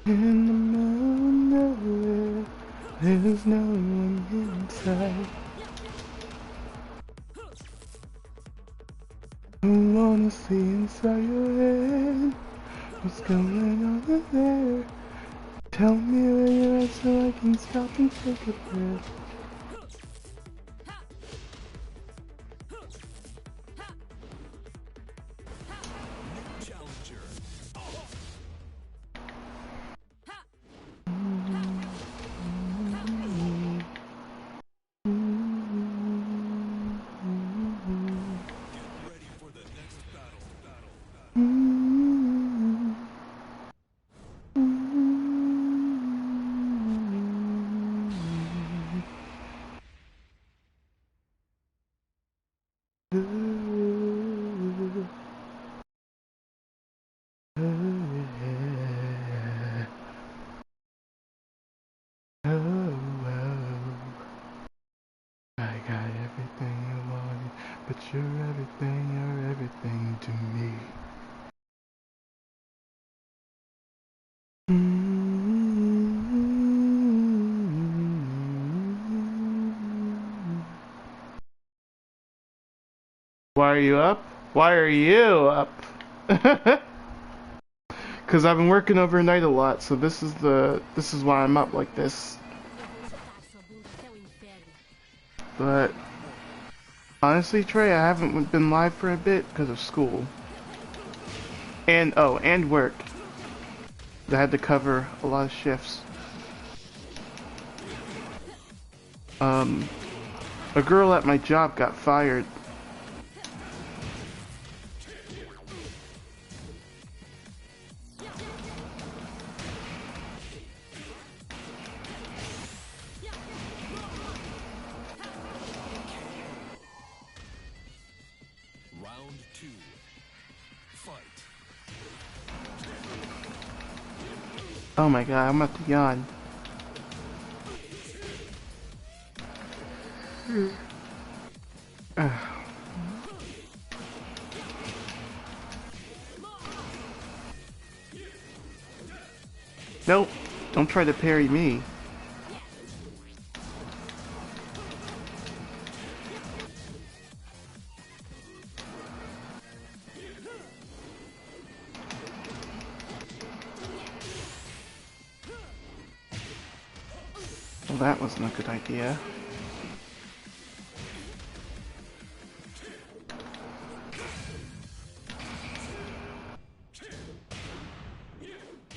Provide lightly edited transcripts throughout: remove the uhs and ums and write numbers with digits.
In the middle of nowhere, there's no one inside. I wanna see inside your head. What's going on in there? Tell me where you're at so I can stop and take a breath. Why are you up? Why are you up? Cause I've been working overnight a lot, so this is why I'm up like this. But honestly, Trey, I haven't been live for a bit because of school. And and work. I had to cover a lot of shifts. A girl at my job got fired. Oh my god, I'm about to yawn. Nope, don't try to parry me. Well, that wasn't a good idea.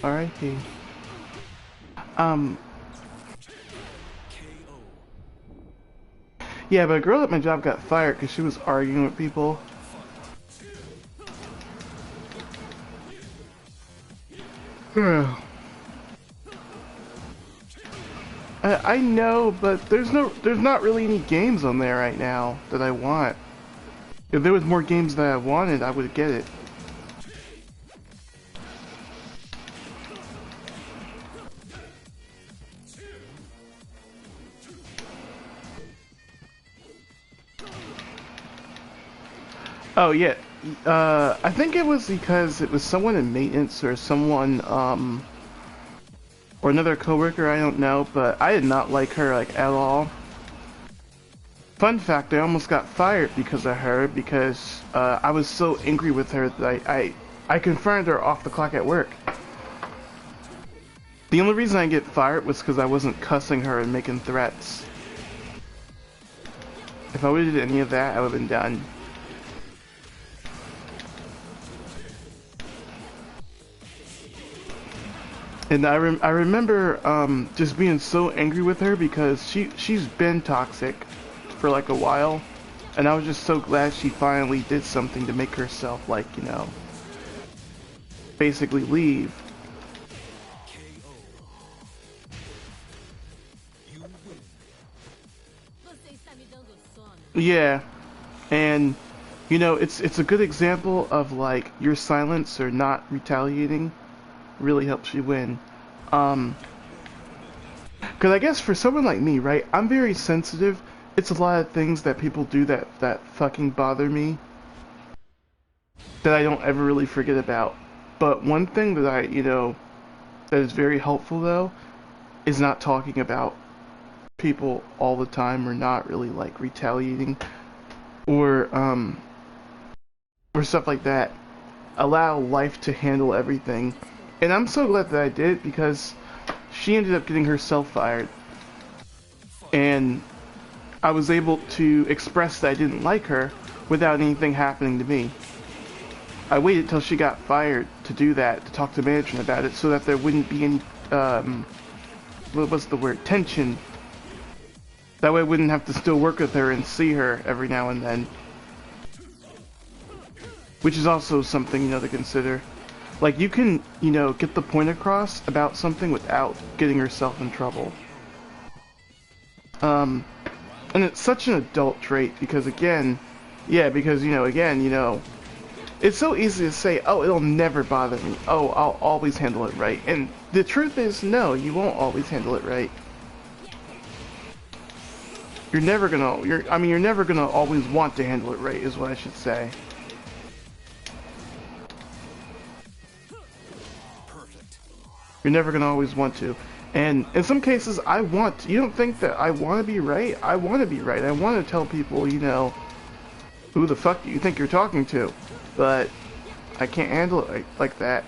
Alrighty. Yeah, but a girl at my job got fired because she was arguing with people. I know, but there's not really any games on there right now that I want. If there was more games that I wanted, I would get it. Oh yeah, I think it was because it was someone in maintenance or someone or another coworker, I don't know, but I did not like her like at all. Fun fact, I almost got fired because of her because I was so angry with her that I confronted her off the clock at work. The only reason I get fired was because I wasn't cussing her and making threats. If I would have did any of that, I would have been done. And I remember just being so angry with her because she's been toxic for like a while, and I was just so glad she finally did something to make herself, like, you know, basically leave. Yeah, and you know, it's a good example of like your silence or not retaliating really helps you win. Um, because I guess for someone like me, right, I'm very sensitive. It's a lot of things that people do that fucking bother me that I don't ever really forget about. But one thing that you know, that is very helpful though, is not talking about people all the time or not really like retaliating or or stuff like that. Allow life to handle everything. And I'm so glad that I did because she ended up getting herself fired. And I was able to express that I didn't like her without anything happening to me. I waited till she got fired to do that, to talk to management about it, so that there wouldn't be any, what was the word, tension. That way I wouldn't have to still work with her and see her every now and then. Which is also something, you know, to consider. Like, you can, you know, get the point across about something without getting yourself in trouble. And it's such an adult trait because, again, yeah, because, you know, it's so easy to say, oh, it'll never bother me. Oh, I'll always handle it right. And the truth is, no, you won't always handle it right. You're never gonna always want to handle it right, is what I should say. You're never gonna always want to. And in some cases, you don't think that I want to be right? I want to be right. I want to tell people, you know, who the fuck do you think you're talking to? But I can't handle it like that.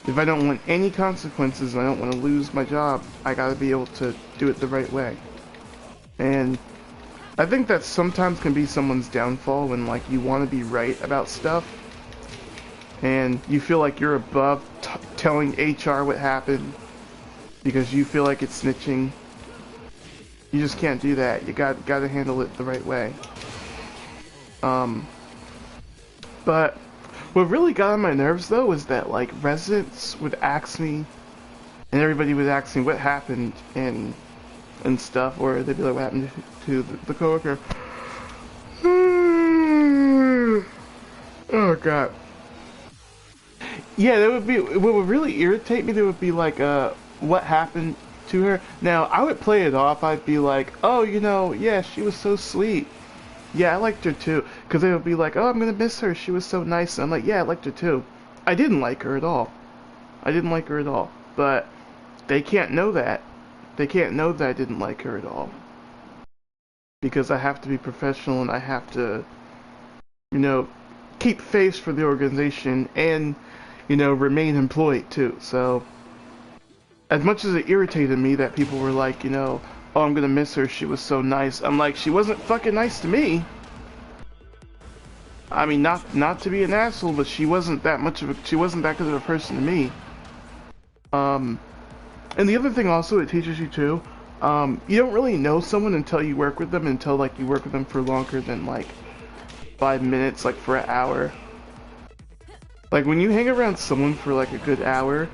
If I don't want any consequences and I don't want to lose my job, I gotta be able to do it the right way. And I think that sometimes can be someone's downfall when, like, you want to be right about stuff and you feel like you're above telling HR what happened because you feel like it's snitching. You just can't do that. You gotta handle it the right way. But what really got on my nerves though was that, like, residents would ask me, and everybody would ask me what happened and stuff, or they'd be like, what happened to the coworker? Oh god. Yeah, that would be, what would really irritate me, that would be like, what happened to her? Now, I would play it off, I'd be like, oh, you know, yeah, she was so sweet. Yeah, I liked her too. Because they would be like, oh, I'm gonna miss her, she was so nice. And I'm like, yeah, I liked her too. I didn't like her at all. I didn't like her at all. But they can't know that. They can't know that I didn't like her at all. Because I have to be professional and I have to, you know, keep face for the organization and, you know, remain employed too. So, as much as it irritated me that people were like, you know, oh, I'm gonna miss her, she was so nice. I'm like, she wasn't fucking nice to me. I mean, not to be an asshole, but she wasn't that good of a person to me. And the other thing also it teaches you too, you don't really know someone until you work with them, until like you work with them for longer than like 5 minutes, like for an hour. Like when you hang around someone for like a good hour,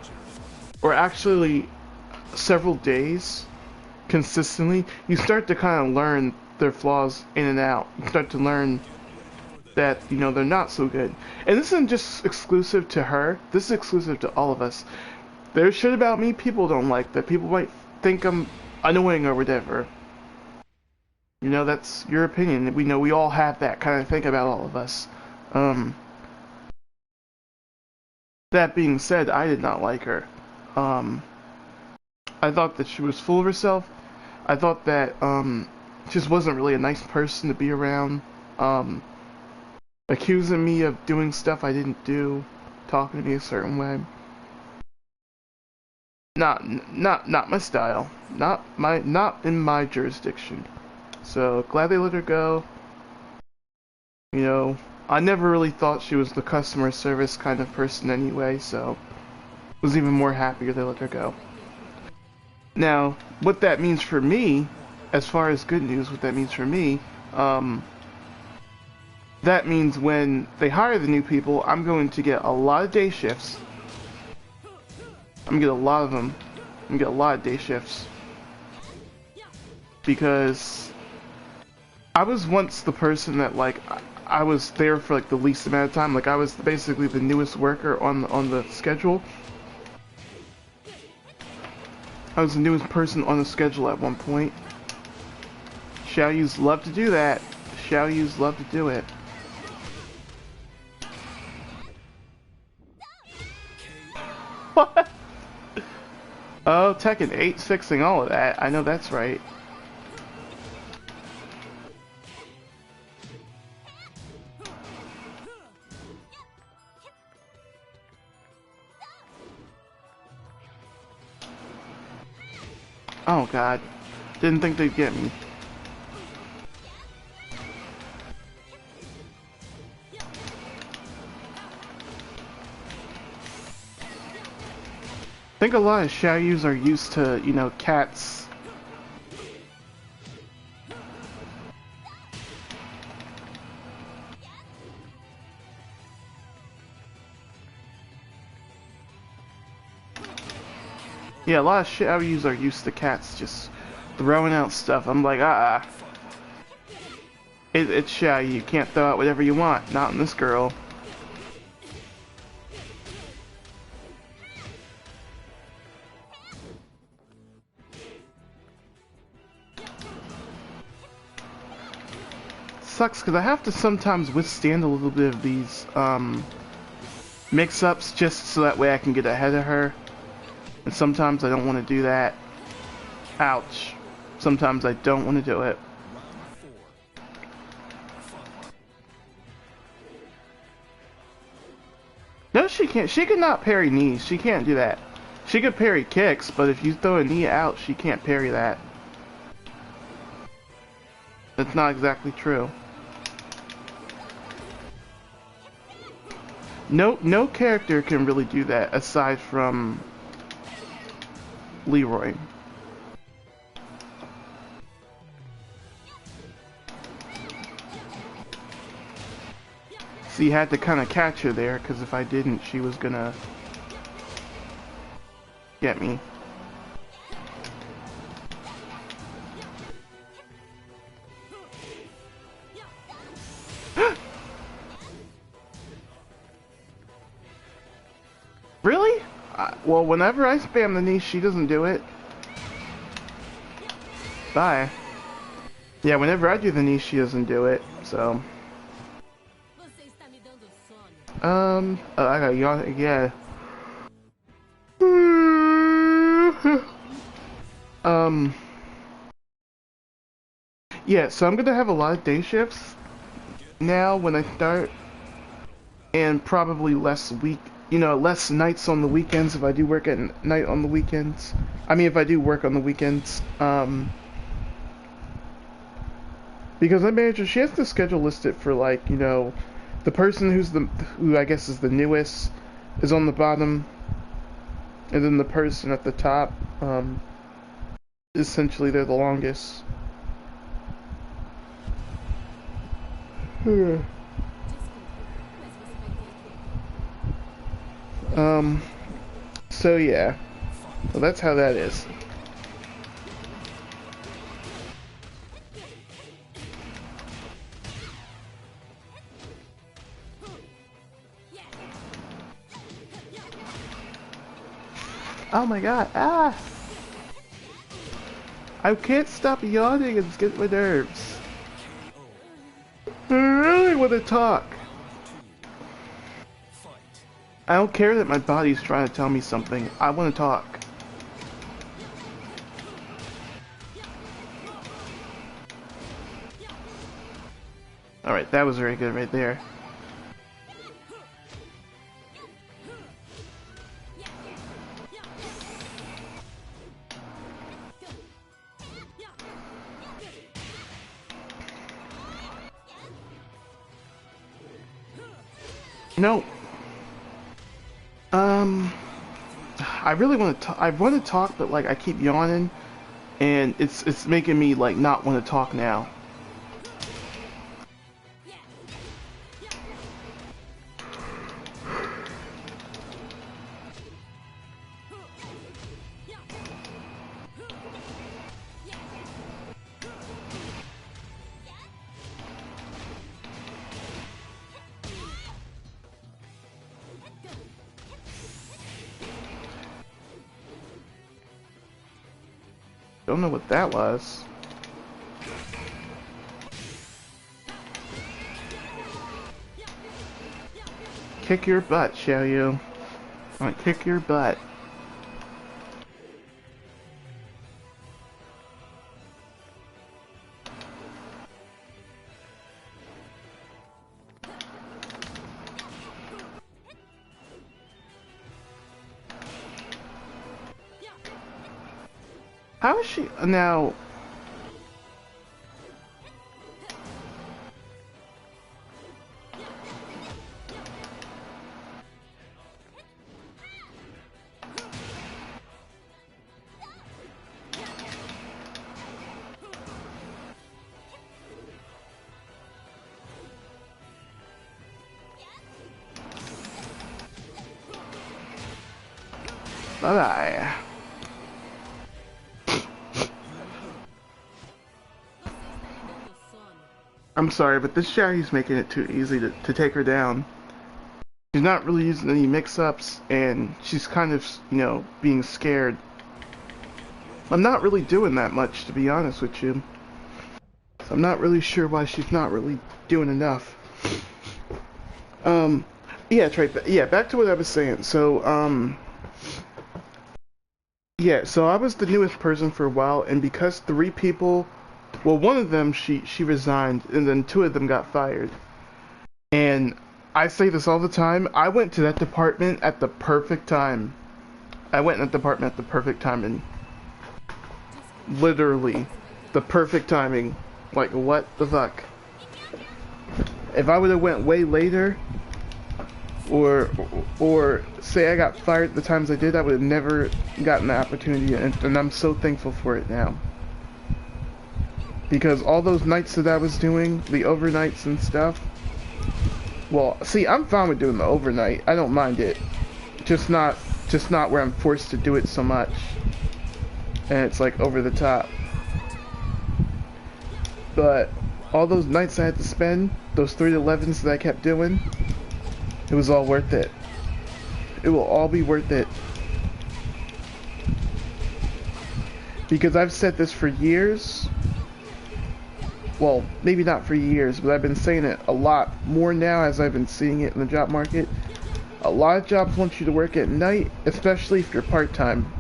or actually several days, consistently, you start to kind of learn their flaws in and out. You start to learn that, you know, they're not so good. And this isn't just exclusive to her, this is exclusive to all of us. There's shit about me people don't like, that people might think I'm annoying or whatever. You know, that's your opinion. We know we all have that kind of thing about all of us. That being said, I did not like her. I thought that she was full of herself. I thought that just wasn't really a nice person to be around. Um, Accusing me of doing stuff I didn't do, talking to me a certain way. Not my style. Not in my jurisdiction. So glad they let her go. You know, I never really thought she was the customer service kind of person anyway, so was even more happier they let her go. Now, what that means for me, as far as good news, what that means for me, that means when they hire the new people, I'm going to get a lot of day shifts. I'm gonna get a lot of them. I'm gonna get a lot of day shifts. Because I was once the person that, like, I was there for like the least amount of time. Like, I was basically the newest worker on the schedule. I was the newest person on the schedule at one point. Xiaoyus love to do that. Xiaoyus love to do it. What? Oh, Tekken 8's fixing all of that. I know that's right. Oh god. Didn't think they'd get me. I think a lot of Xiaoyus are used to, you know, cats. Yeah, a lot of Xiaoyus are used to cats just throwing out stuff. I'm like, it's Xiaoyu. You can't throw out whatever you want. Not in this girl. Sucks because I have to sometimes withstand a little bit of these mix-ups just so that way I can get ahead of her. And sometimes I don't want to do that. Ouch. Sometimes I don't want to do it. No, she can't. She could not parry knees. She can't do that. She could parry kicks, but if you throw a knee out, she can't parry that. That's not exactly true. No character can really do that aside from Leroy. So you had to kind of catch her there, because if I didn't, she was gonna get me. Really? Well, whenever I spam the knee, she doesn't do it. Bye. Yeah, whenever I do the knee, she doesn't do it, so... I got yawn, yeah. Yeah, so I'm gonna have a lot of day shifts now when I start, and probably less less nights on the weekends if I do work at night on the weekends. I mean, if I do work on the weekends, because my manager, she has the schedule listed for, like, you know, the person who I guess is the newest is on the bottom, and then the person at the top, essentially they're the longest. So yeah. Well, that's how that is. Oh my god, ah! I can't stop yawning, it's getting my nerves. I really want to talk. I don't care that my body's trying to tell me something. I want to talk. Alright, that was very good right there. No. I really want to. I want to talk, but like I keep yawning, and it's making me like not want to talk now. Don't know what that was. Kick your butt, shall you? Alright, kick your butt. How is she now? Bye-bye. I'm sorry, but this Shaggy's making it too easy to take her down. She's not really using any mix-ups, and she's kind of, you know, being scared. I'm not really doing that much, to be honest with you. So I'm not really sure why she's not really doing enough. Yeah, Trey, yeah, back to what I was saying. So, yeah, so I was the newest person for a while, and because 3 people, well, one of them, she resigned, and then 2 of them got fired. And I say this all the time, I went to that department at the perfect time. I went in that department at the perfect time, and literally, the perfect timing. Like, what the fuck? If I would have went way later, or say I got fired at the times I did, I would have never gotten the opportunity, and I'm so thankful for it now. Because all those nights that I was doing, the overnights and stuff, well, see, I'm fine with doing the overnight. I don't mind it. Just not where I'm forced to do it so much. And it's like over the top. But all those nights I had to spend, those 3 to 11s that I kept doing, it was all worth it. It will all be worth it. Because I've said this for years. Well, maybe not for years, but I've been saying it a lot more now as I've been seeing it in the job market. A lot of jobs want you to work at night, especially if you're part-time.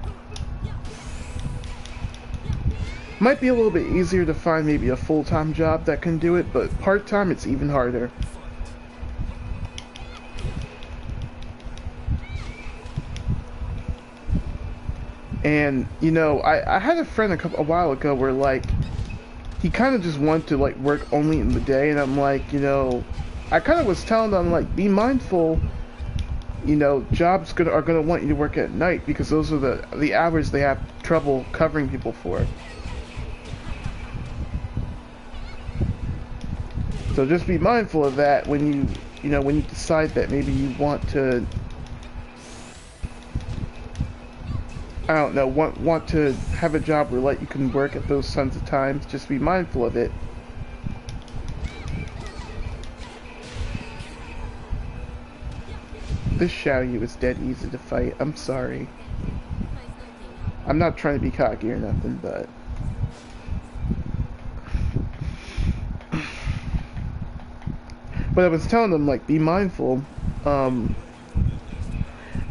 Might be a little bit easier to find maybe a full-time job that can do it, but part-time it's even harder. And, you know, I had a friend a while ago where, like, he kind of just wanted to, like, work only in the day, and I'm like, you know, I kind of was telling them, like, be mindful, you know, jobs are gonna want you to work at night, because those are the hours they have trouble covering people for. So just be mindful of that when you know, when you decide that maybe you want to, I don't know, want to have a job where like you can work at those tons of times. Just be mindful of it. This Xiaoyu is dead easy to fight. I'm sorry. I'm not trying to be cocky or nothing, but I was telling them, like, be mindful.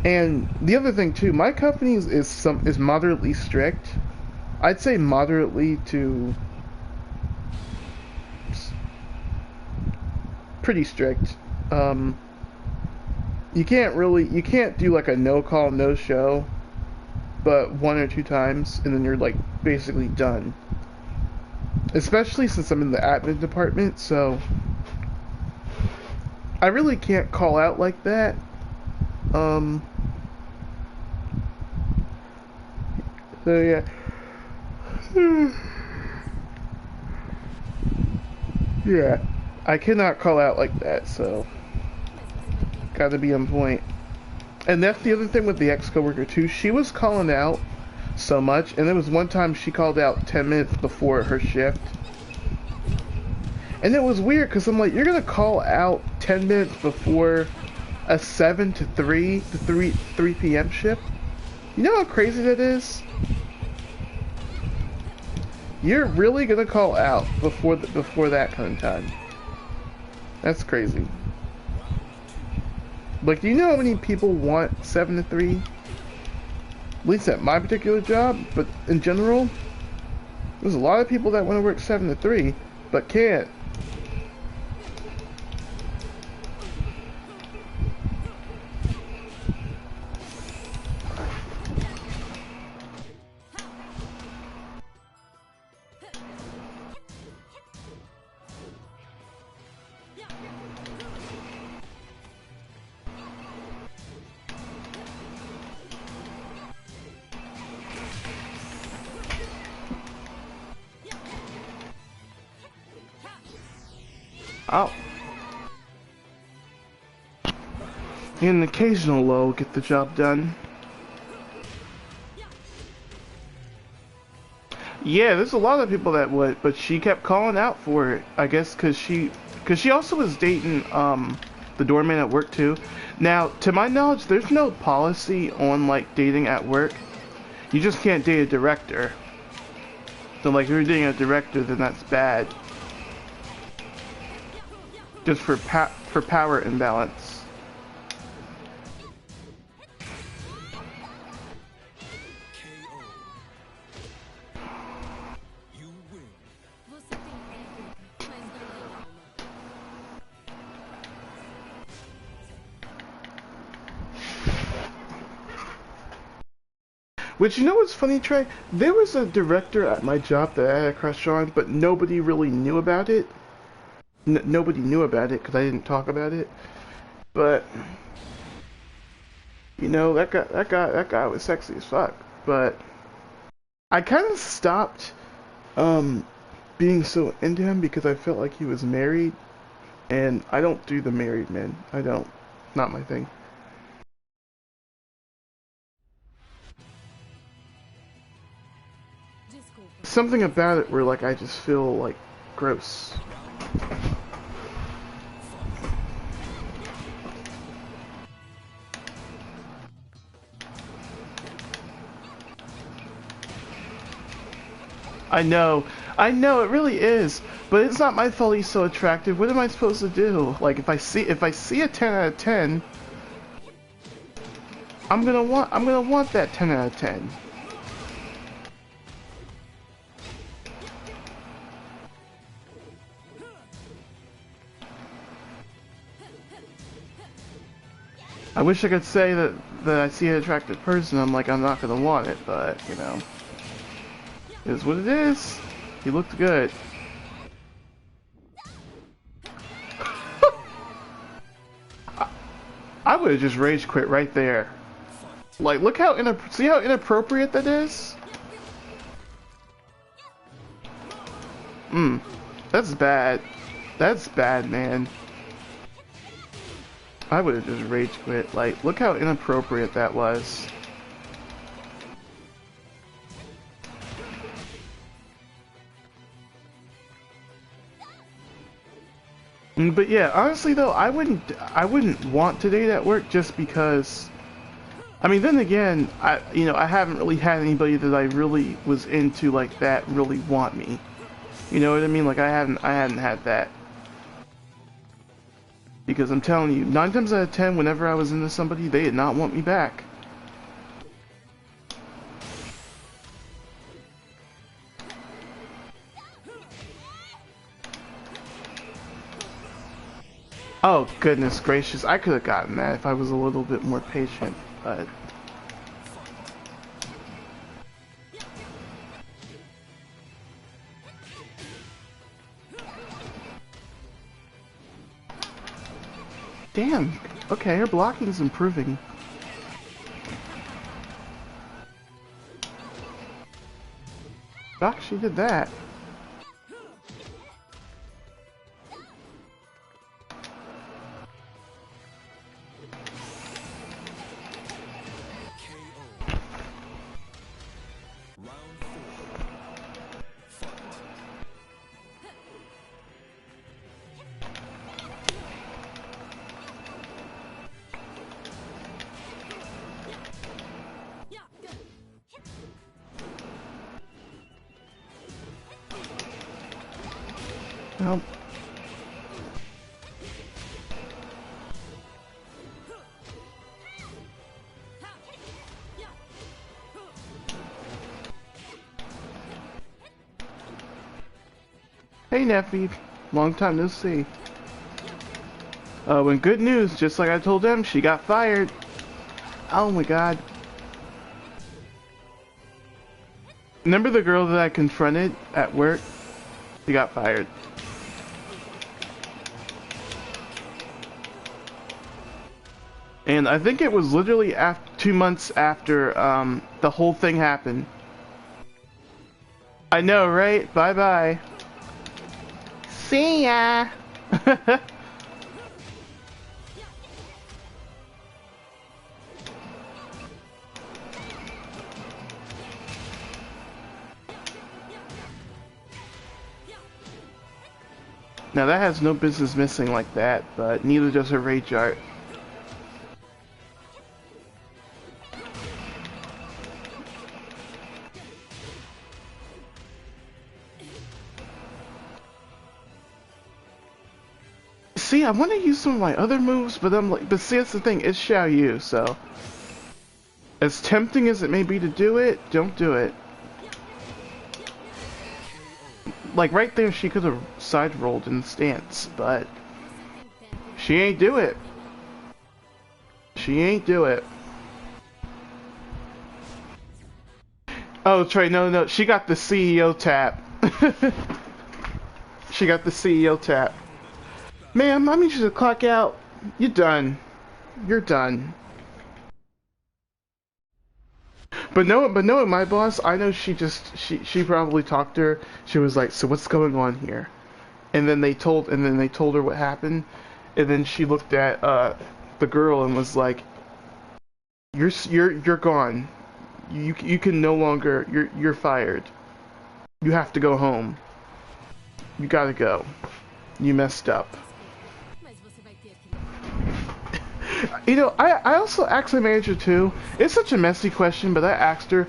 And the other thing too, my company is moderately strict. I'd say moderately to pretty strict. Um, you can't do like a no call, no show, but one or two times, and then you're like basically done. Especially since I'm in the admin department, so I really can't call out like that. Um, so yeah. Yeah, I cannot call out like that, so gotta be on point. And that's the other thing with the ex-coworker too. She was calling out so much, and there was one time she called out 10 minutes before her shift. And it was weird because I'm like, you're gonna call out 10 minutes before a 7 to 3 p.m. shift? You know how crazy that is? You're really gonna call out before that kind of time? That's crazy. Like, do you know how many people want 7 to 3? At least at my particular job, but in general, there's a lot of people that want to work 7 to 3, but can't. Oh. And an occasional low get the job done. Yeah, there's a lot of people that would, but she kept calling out for it. I guess because she also was dating the doorman at work too. Now, to my knowledge, there's no policy on like dating at work. You just can't date a director. So like if you're dating a director, then that's bad. Just for power imbalance. Which, you know what's funny, Trey? There was a director at my job that I had a crush on, but nobody really knew about it. Nobody knew about it because I didn't talk about it. But you know, that guy was sexy as fuck. But I kind of stopped being so into him because I felt like he was married, and I don't do the married men. I don't. Not my thing. Something about it where like I just feel like gross. I know, it really is. But it's not my fault he's so attractive. What am I supposed to do? Like if I see a 10 out of 10, I'm gonna want that 10 out of 10. I wish I could say that I see an attractive person, I'm not gonna want it, but you know. It is what it is. He looked good. I would have just rage quit right there. Like, look how see how inappropriate that is? That's bad. That's bad, man. I would have just rage quit. Like, look how inappropriate that was. But yeah, honestly though, I wouldn't want to date at work just because. I mean, then again, I haven't really had anybody that I really was into like that really want me. You know what I mean? Like I hadn't had that. Because I'm telling you, 9 times out of 10, whenever I was into somebody, they did not want me back. Oh, goodness gracious. I could have gotten that if I was a little bit more patient, but... Damn. Okay, her blocking's improving. Doc, she did that. Well, hey Neffy, long time no see. And good news, just like I told them, she got fired. Oh my god. Remember the girl that I confronted at work? She got fired. And I think it was literally 2 months after the whole thing happened. I know, right? Bye-bye. See ya! Now that has no business missing like that, but neither does her rage art. See, I want to use some of my other moves, but I'm like, but see, that's the thing, it's Xiao Yu, so as tempting as it may be to do it, don't do it. Like right there, she could have side rolled in the stance, but she ain't do it. She ain't do it. Oh, Trey, no, she got the CEO tap. She got the CEO tap. Ma'am, I need you to clock out. You're done. You're done. But no, my boss, I know she probably talked to her. She was like, so what's going on here? And then they told her what happened. And then she looked at the girl and was like, you're gone. You can no longer, you're fired. You have to go home. You gotta go. You messed up. You know, I also asked the manager too. It's such a messy question, but I asked her.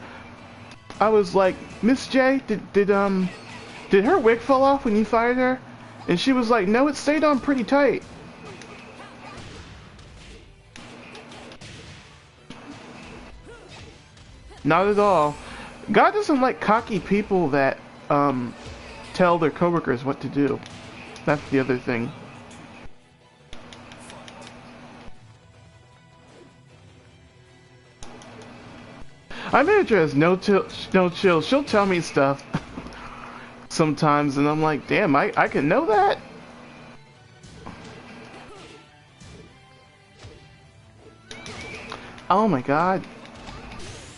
I was like, Miss J, did her wig fall off when you fired her? And she was like, no, it stayed on pretty tight. Not at all. God doesn't like cocky people that tell their coworkers what to do. That's the other thing. My manager has no chill. She'll tell me stuff sometimes, and I'm like, damn, I can know that? Oh my god.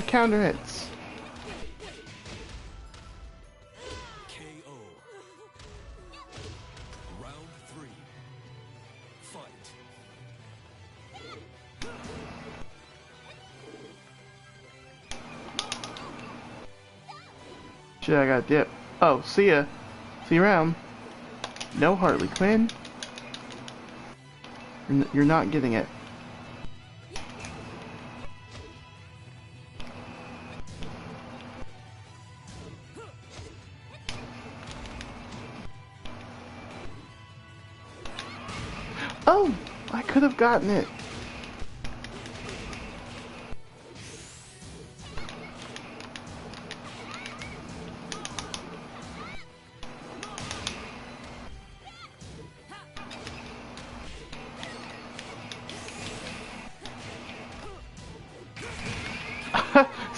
Counter hits. KO. Round 3. Fight. Shit, I got dip. Oh, see ya. See you around. No, Harley Quinn. You're not getting it. Oh, I could have gotten it.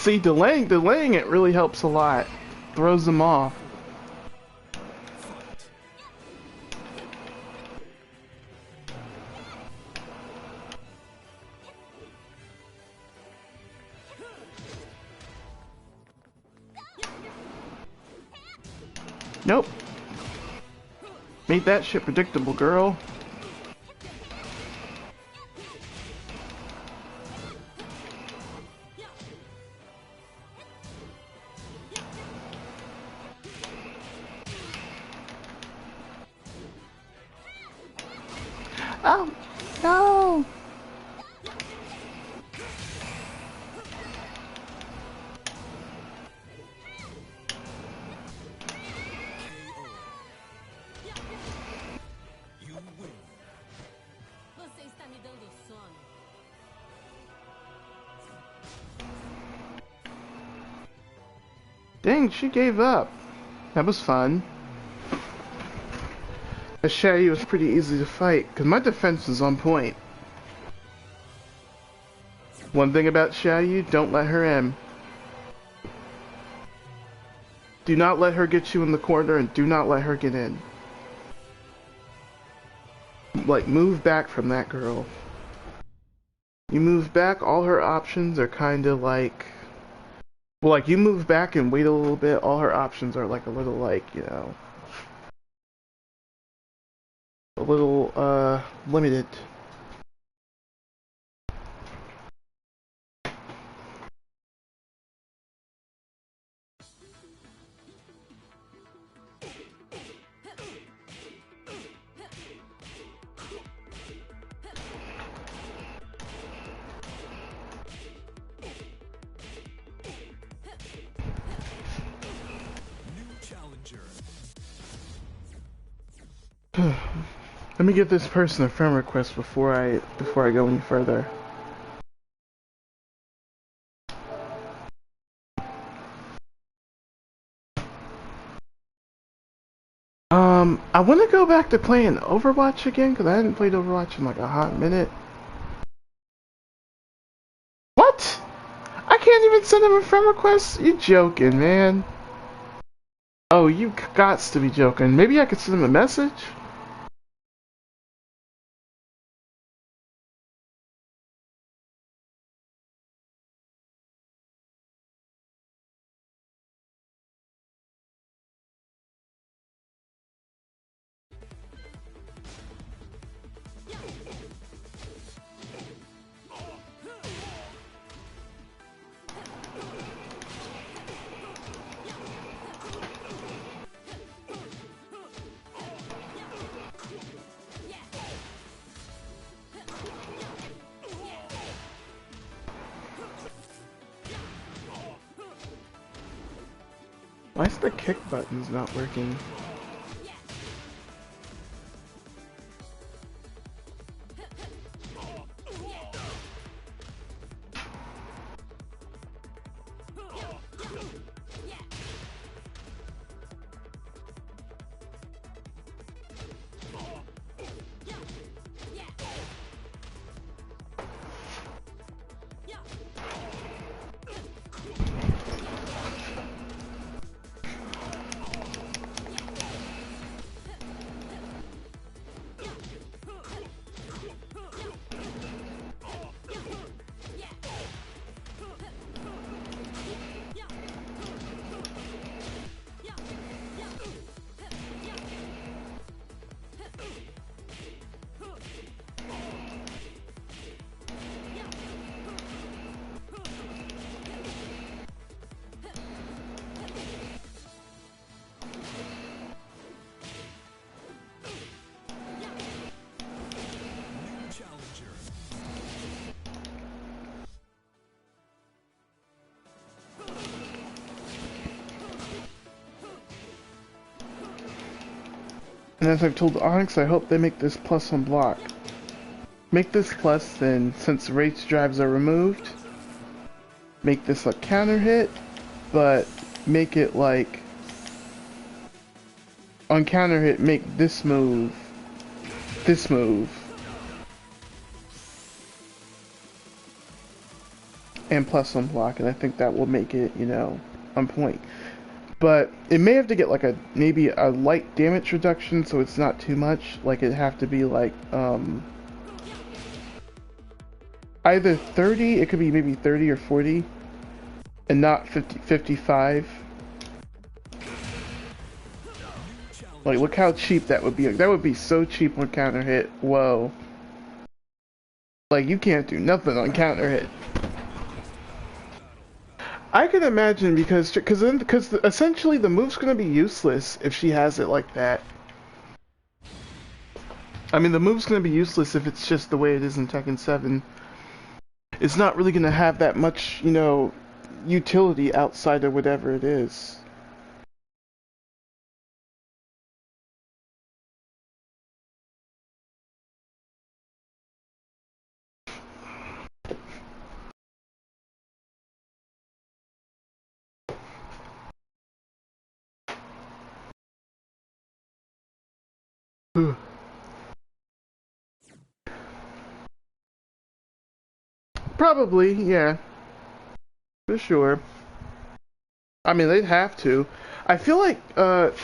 See, delaying it really helps a lot. Throws them off. Nope. Made that shit predictable, girl. Oh, no! You win. Você está me dando sono. Dang, she gave up. That was fun. The Shaggy was pretty easy to fight, because my defense is on point. One thing about Shaggy, don't let her in. Do not let her get you in the corner, and do not let her get in. Like, move back from that girl. You move back, all her options are kinda like... Well, like, you move back and wait a little bit, all her options are like a little like, you know... a little, limited. New challenger. Let me give this person a friend request before I go any further. I want to go back to playing Overwatch again, because I hadn't played Overwatch in like a hot minute. What? I can't even send him a friend request? You joking, man. Oh, you gots to be joking. Maybe I could send him a message? Why is the kick buttons not working? New challenger. And as I've told Onyx, I hope they make this plus on block. Make this plus, then, since race drives are removed, make this a counter hit, but make it like, on counter hit, make this move, and plus one block, and I think that will make it, you know, on point. But it may have to get like a maybe a light damage reduction, so it's not too much. Like it'd have to be like either 30, it could be maybe 30 or 40, and not 50, 55. Like look how cheap that would be. Like, that would be so cheap on counter hit. Whoa. Like you can't do nothing on counter hit. I can imagine because essentially the move's gonna be useless if she has it like that. I mean the move's gonna be useless if it's just the way it is in Tekken 7. It's not really gonna have that much, you know, utility outside of whatever it is. Probably, yeah, for sure. I mean, they'd have to. I feel like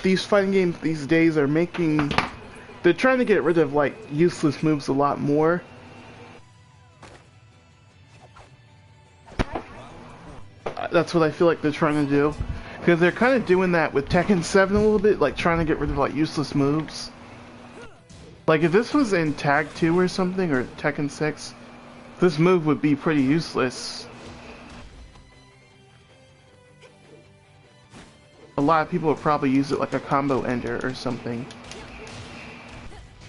these fighting games these days are making... They're trying to get rid of, like, useless moves a lot more. That's what I feel like they're trying to do. Because they're kind of doing that with Tekken 7 a little bit, like, trying to get rid of, like, useless moves. Like, if this was in Tag 2 or something, or Tekken 6, this move would be pretty useless. A lot of people would probably use it like a combo ender or something.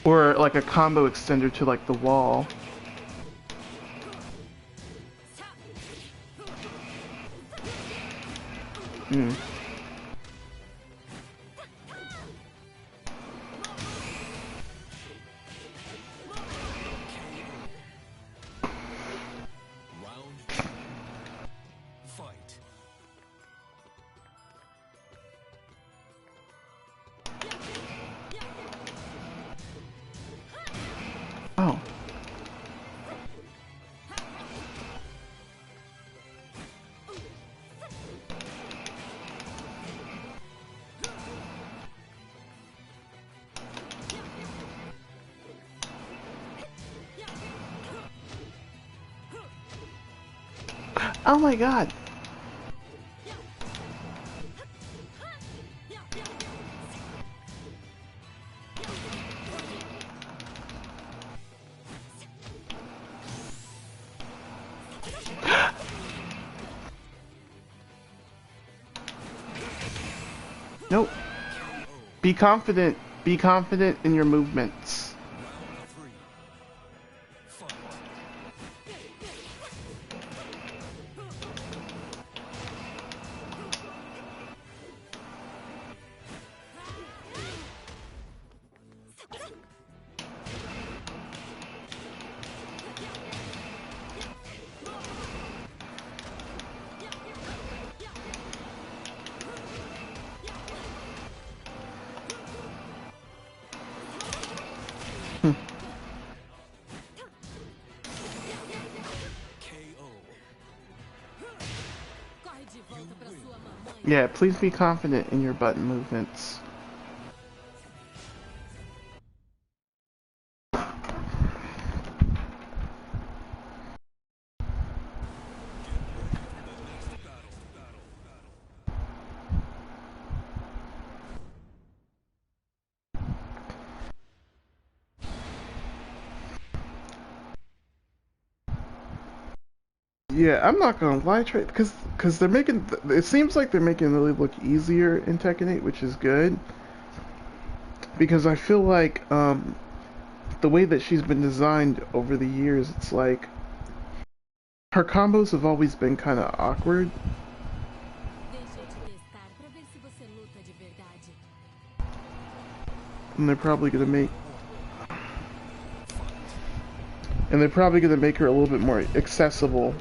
Or like a combo extender to like the wall. Hmm. Oh. Oh my god. Nope. Be confident. Be confident in your movements. Yeah, please be confident in your button movements. Yeah, I'm not gonna lie, Trey, because they're making it seems like they're making it really look easier in Tekken 8, which is good. Because I feel like the way that she's been designed over the years, it's like her combos have always been kind of awkward. And they're probably gonna make her a little bit more accessible.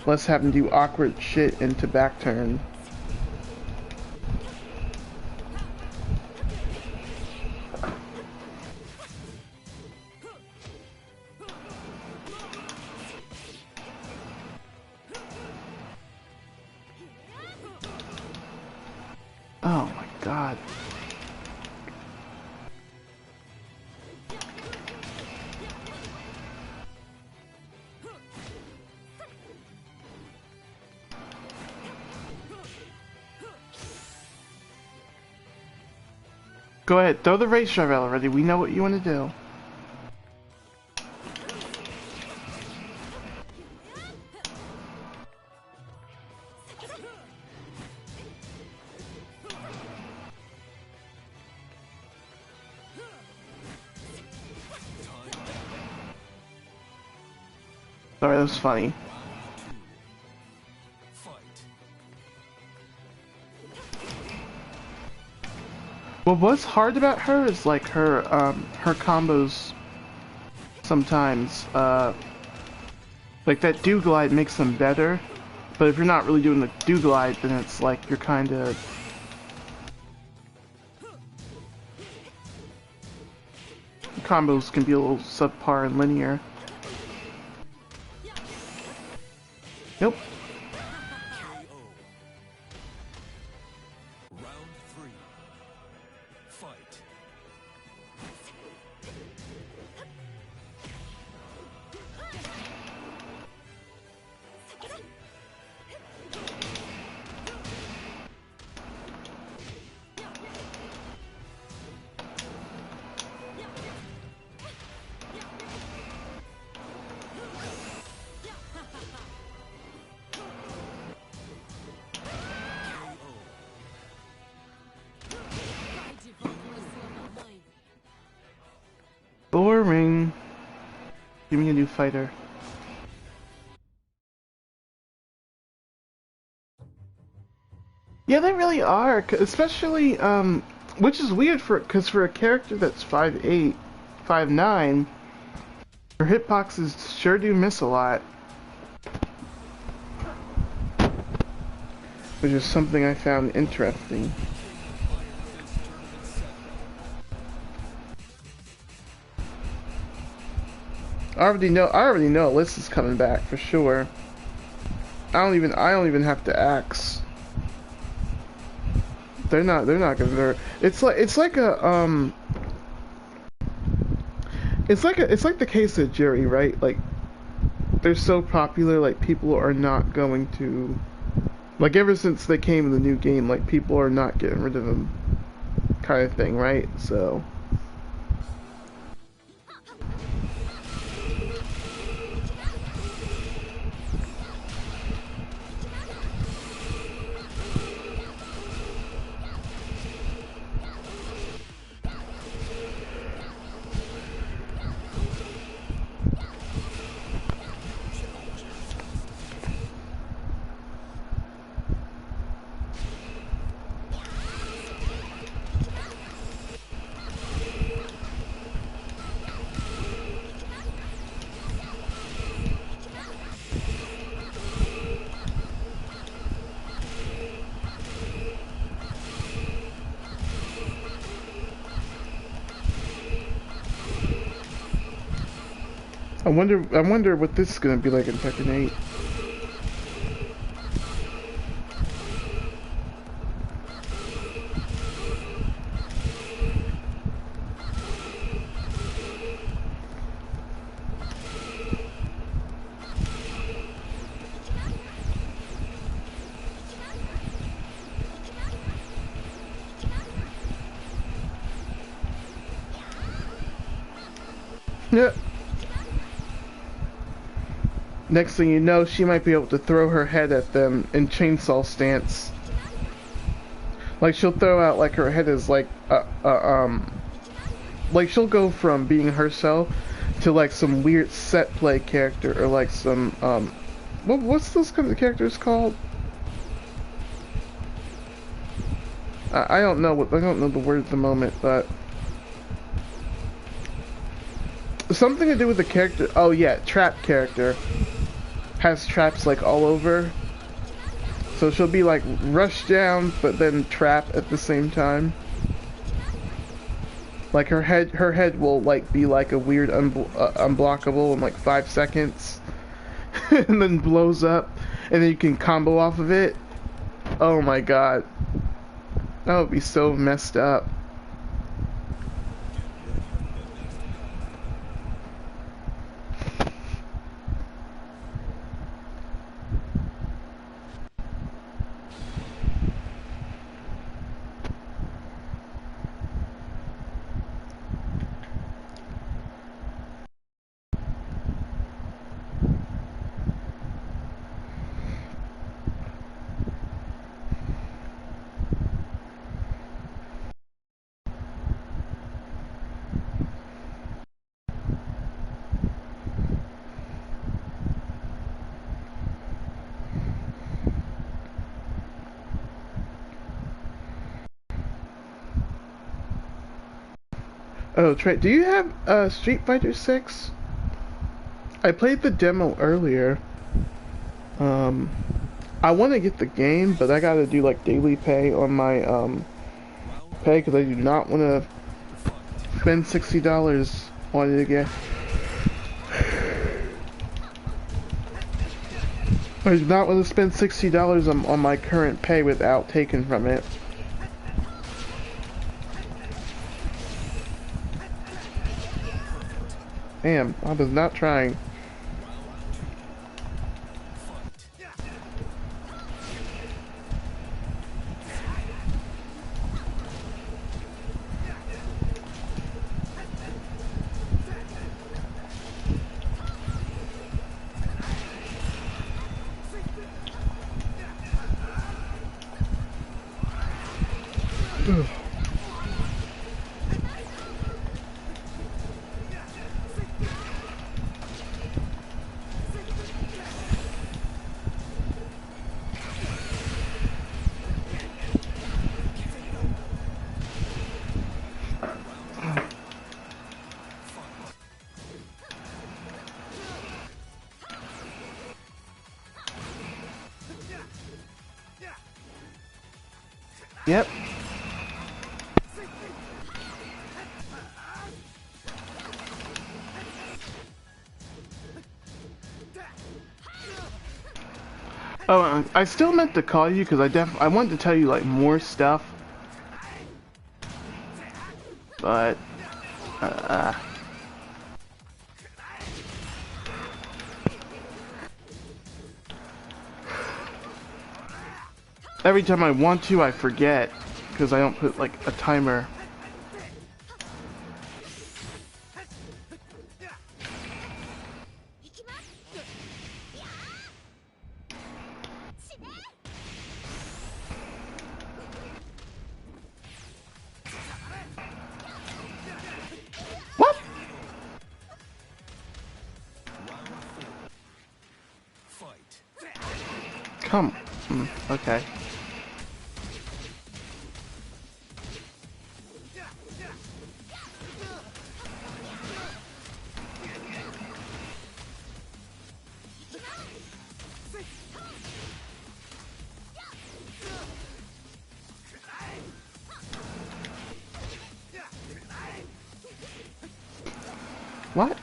Let's have them do awkward shit into back turn. god. Go ahead, throw the race driver already. We know what you want to do. Sorry, that was funny. Well, what's hard about her is like her combos sometimes, like that do glide makes them better, but if you're not really doing the do glide, then it's like you're kinda... Combos can be a little subpar and linear. Nope. Boring. Give me a new fighter. Yeah, they really are, especially, which is weird because for a character that's 5'8", 5'9", her hitboxes sure do miss a lot. Which is something I found interesting. I already know Alyssa's coming back for sure. I don't even have to axe. They're not gonna. It's like the case of Jerry, right? Like they're so popular, like people are not going to, like ever since they came in the new game, like people are not getting rid of them, kind of thing, right? So. I wonder what this is gonna be like in Tekken 8. Yeah. Next thing you know, she might be able to throw her head at them in chainsaw stance. Like she'll throw out like her head is like like she'll go from being herself to like some weird set play character or like some what's those kind of characters called? I don't know the word at the moment, but something to do with the character. Oh yeah, trap character. Has traps like all over, so she'll be like rush down but then trap at the same time. Like her head will like be like a weird unblockable in like 5 seconds and then blows up and then you can combo off of it. Oh my god. That would be so messed up. Oh, Trey, do you have Street Fighter 6? I played the demo earlier. Um, I want to get the game, but I gotta do like daily pay on my pay because I do not want to spend $60 on it again. I do not want to spend $60 on my current pay without taking from it. Damn, I was not trying. Ugh. Yep. Oh, I still meant to call you because I wanted to tell you like more stuff, but every time I want to, I forget because I don't put like a timer. What? Come. Okay. What?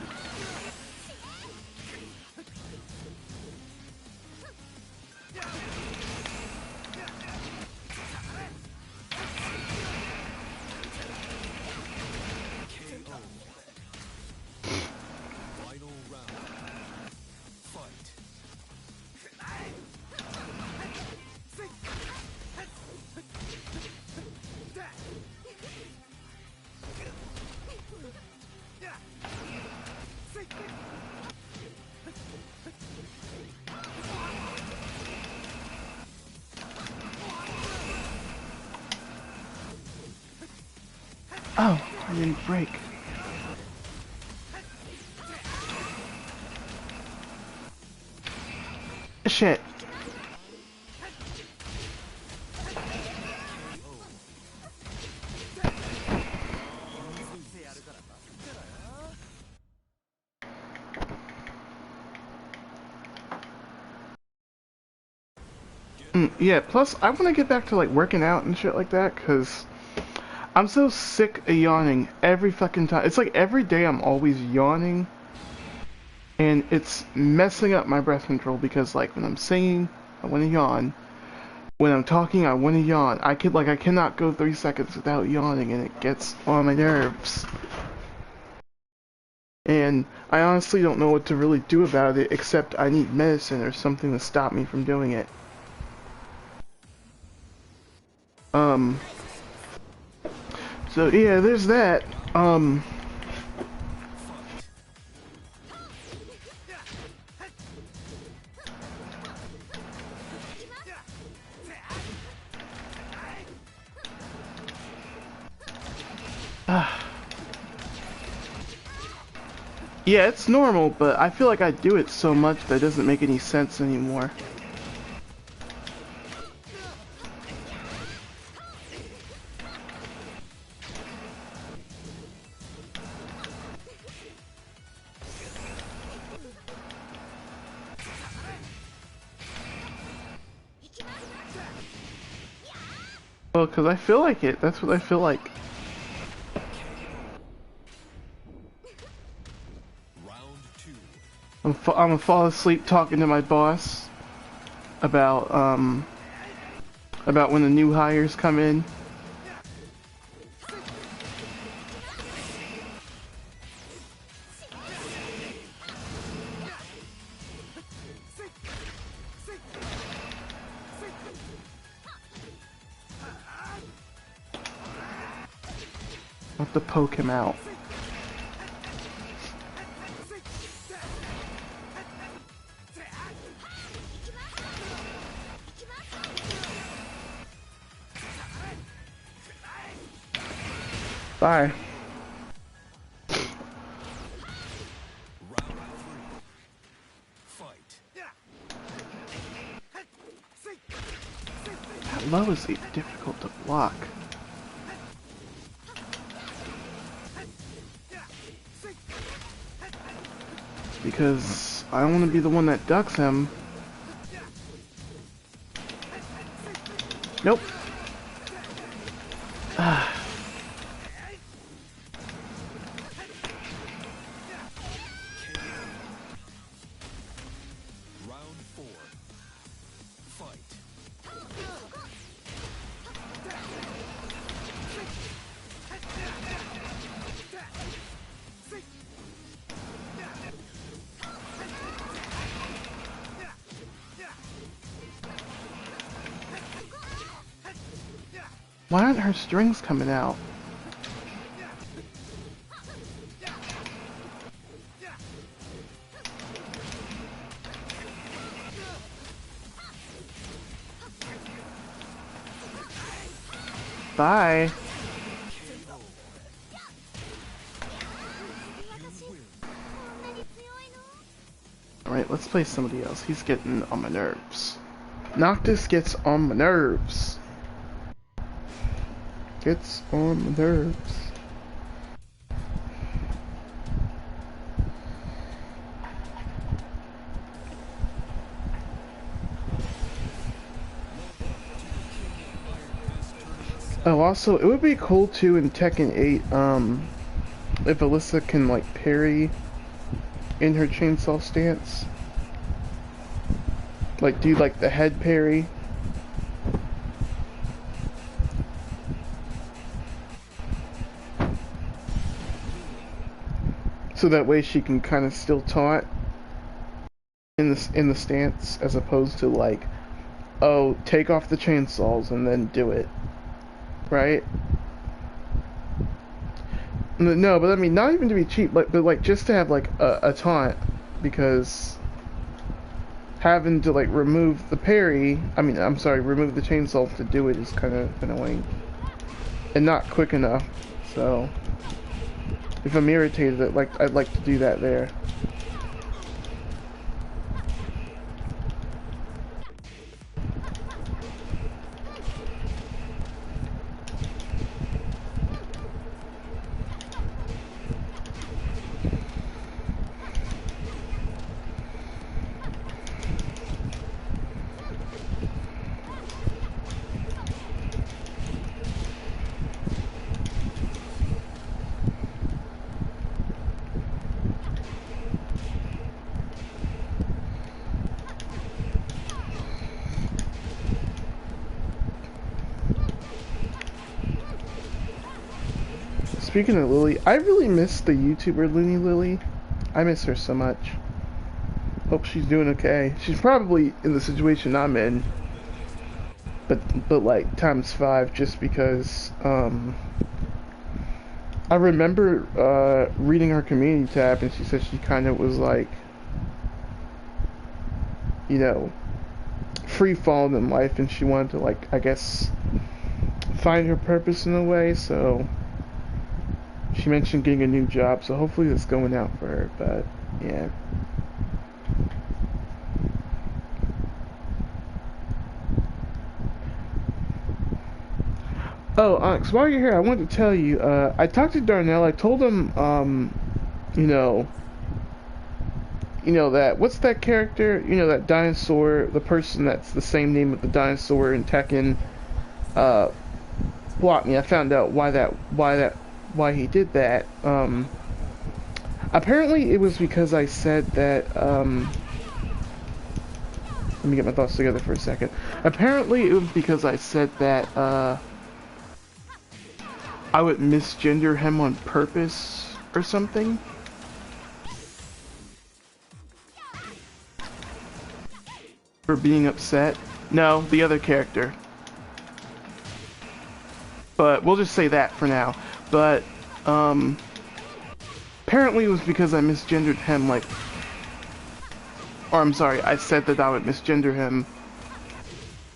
Oh, I didn't break. Shit. Yeah, plus I want to get back to like working out and shit like that because I'm so sick of yawning every fucking time. It's like every day I'm always yawning and it's messing up my breath control because like when I'm singing, I want to yawn. when I'm talking, I want to yawn. I cannot go 3 seconds without yawning, and it gets on my nerves. And I honestly don't know what to really do about it, except I need medicine or something to stop me from doing it. So yeah, there's that. Yeah, it's normal, but I feel like I do it so much that it doesn't make any sense anymore. Well, because I feel like it. That's what I feel like. Round two. I'm gonna fall asleep talking to my boss about when the new hires come in. I'll have to poke him out. Bye. Round three. Fight. That low is difficult to block. Because I don't want to be the one that ducks him. Nope. Round four. Fight. Why aren't her strings coming out? Bye. Alright, let's play somebody else. He's getting on my nerves. Noctis gets on my nerves. Gets on my nerves. Oh, also, it would be cool too in Tekken 8, if Alyssa can, like, parry in her chainsaw stance. Like, do, like, the head parry. So that way she can kind of still taunt in the stance, as opposed to, like, oh, take off the chainsaws and then do it. Right? No, but I mean, not even to be cheap, but like just to have like a taunt, because having to like remove the parry, I'm sorry, remove the chainsaw to do it is kind of annoying and not quick enough. So if I'm irritated, I'd like to do that there. speaking of Lily, I really miss the YouTuber Looney Lily. I miss her so much. Hope she's doing okay. She's probably in the situation I'm in, but like times 5, just because I remember reading her community tab, and she said she kind of was like, you know, free falling in life, and she wanted to, like, I guess, find her purpose in a way. So she mentioned getting a new job, so hopefully that's going out for her. But yeah. Oh, Onyx, while you're here, I wanted to tell you, I talked to Darnell. I told him, you know, that, what's that character? You know, that dinosaur, the person that's the same name of the dinosaur in Tekken, blocked me. I found out why he did that. Apparently it was because I said that, let me get my thoughts together for a second. Apparently it was because I said that, I would misgender him on purpose or something. For being upset. No, the other character. But we'll just say that for now. But apparently it was because I misgendered him, like, or I'm sorry, I said that I would misgender him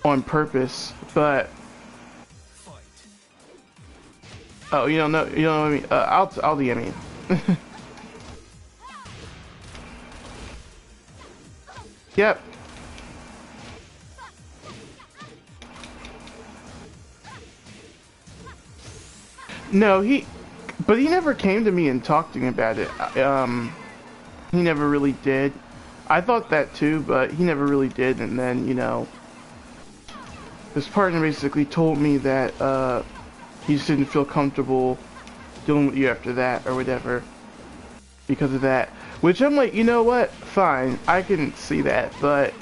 on purpose, but oh, you don't know what I mean? I'll DM you. Yep. No, but he never came to me and talked to me about it. He never really did. I thought that too, but he never really did. And then, you know, his partner basically told me that, he just didn't feel comfortable dealing with you after that, or whatever, because of that. Which I'm like, you know what? Fine, I can see that, but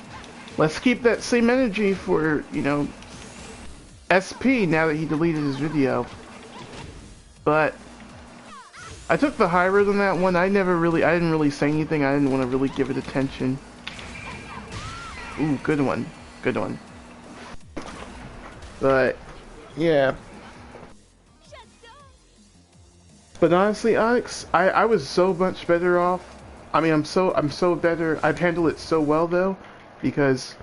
let's keep that same energy for, you know, SP now that he deleted his video. But I took the high road on that one. I didn't really say anything. I didn't want to really give it attention. Ooh, good one. Good one. But, yeah. But honestly, Onyx, I was so much better off. I mean, I'm so better. I've handled it so well, though, because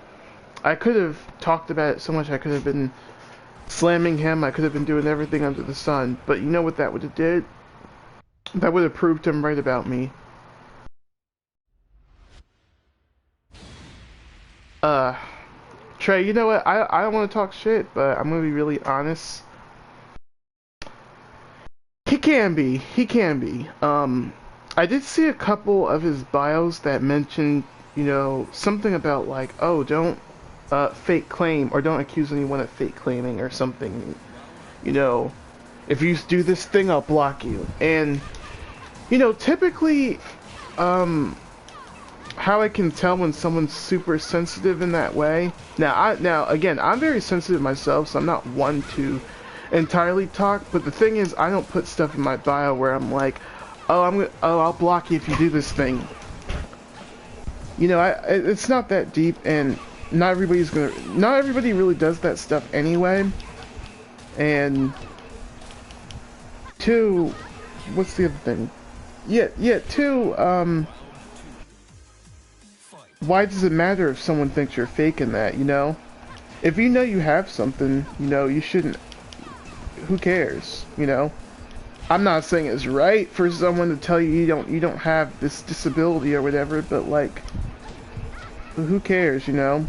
I could have talked about it so much. I could have been slamming him. I could have been doing everything under the sun. But you know what that would have did? That would have proved him right about me. Trey, you know what? I don't want to talk shit, but I'm gonna be really honest. He can be. He can be. I did see a couple of his bios that mentioned, you know, something about like, oh, don't fake claim, or don't accuse anyone of fake claiming or something. You know, if you do this thing, I'll block you. And, you know, typically, how I can tell when someone's super sensitive in that way. Now again, I'm very sensitive myself, so I'm not one to entirely talk. But the thing is, I don't put stuff in my bio where I'm like, oh, I'll block you if you do this thing. You know, it's not that deep, and not everybody really does that stuff anyway. And two, what's the other thing? Yeah, two, why does it matter if someone thinks you're faking that, you know? If you know you have something, you know, you shouldn't, who cares, you know? I'm not saying it's right for someone to tell you you don't have this disability or whatever, but like, who cares, you know?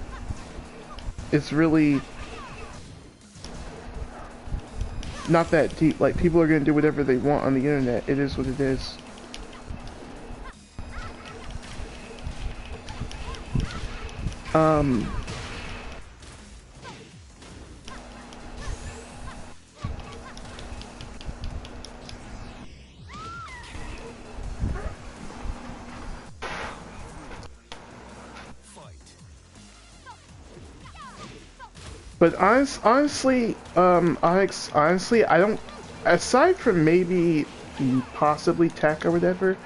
It's really not that deep. Like, people are gonna do whatever they want on the internet. It is what it is. But honestly, Onyx, honestly, I don't aside from maybe possibly tech or whatever,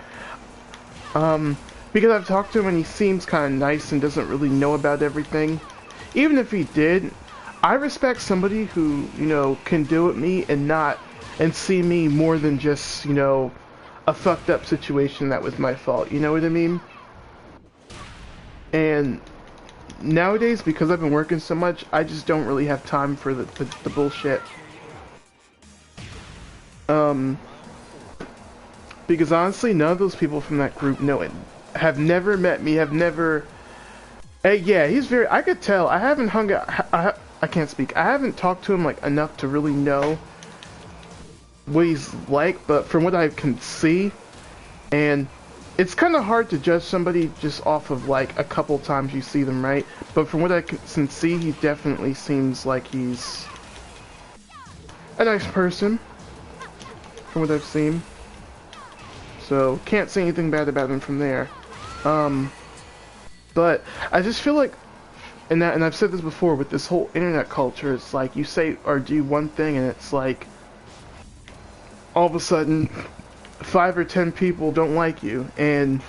because I've talked to him and he seems kind of nice and doesn't really know about everything. Even if he did, I respect somebody who, you know, can deal with me and not, and see me more than just, you know, a fucked up situation that was my fault. You know what I mean? And nowadays, because I've been working so much, I just don't really have time for the bullshit. Because honestly, none of those people from that group know it. Have never met me, have never... yeah, he's very... I could tell. I haven't hung out... I can't speak. I haven't talked to him, like, enough to really know what he's like, but from what I can see, and it's kind of hard to judge somebody just off of, like, a couple times you see them, right? But from what I can see, he definitely seems like he's a nice person, from what I've seen. So, can't say anything bad about him from there. But I just feel like, and I've said this before, with this whole internet culture, it's like you say or do one thing and it's like all of a sudden 5 or 10 people don't like you, and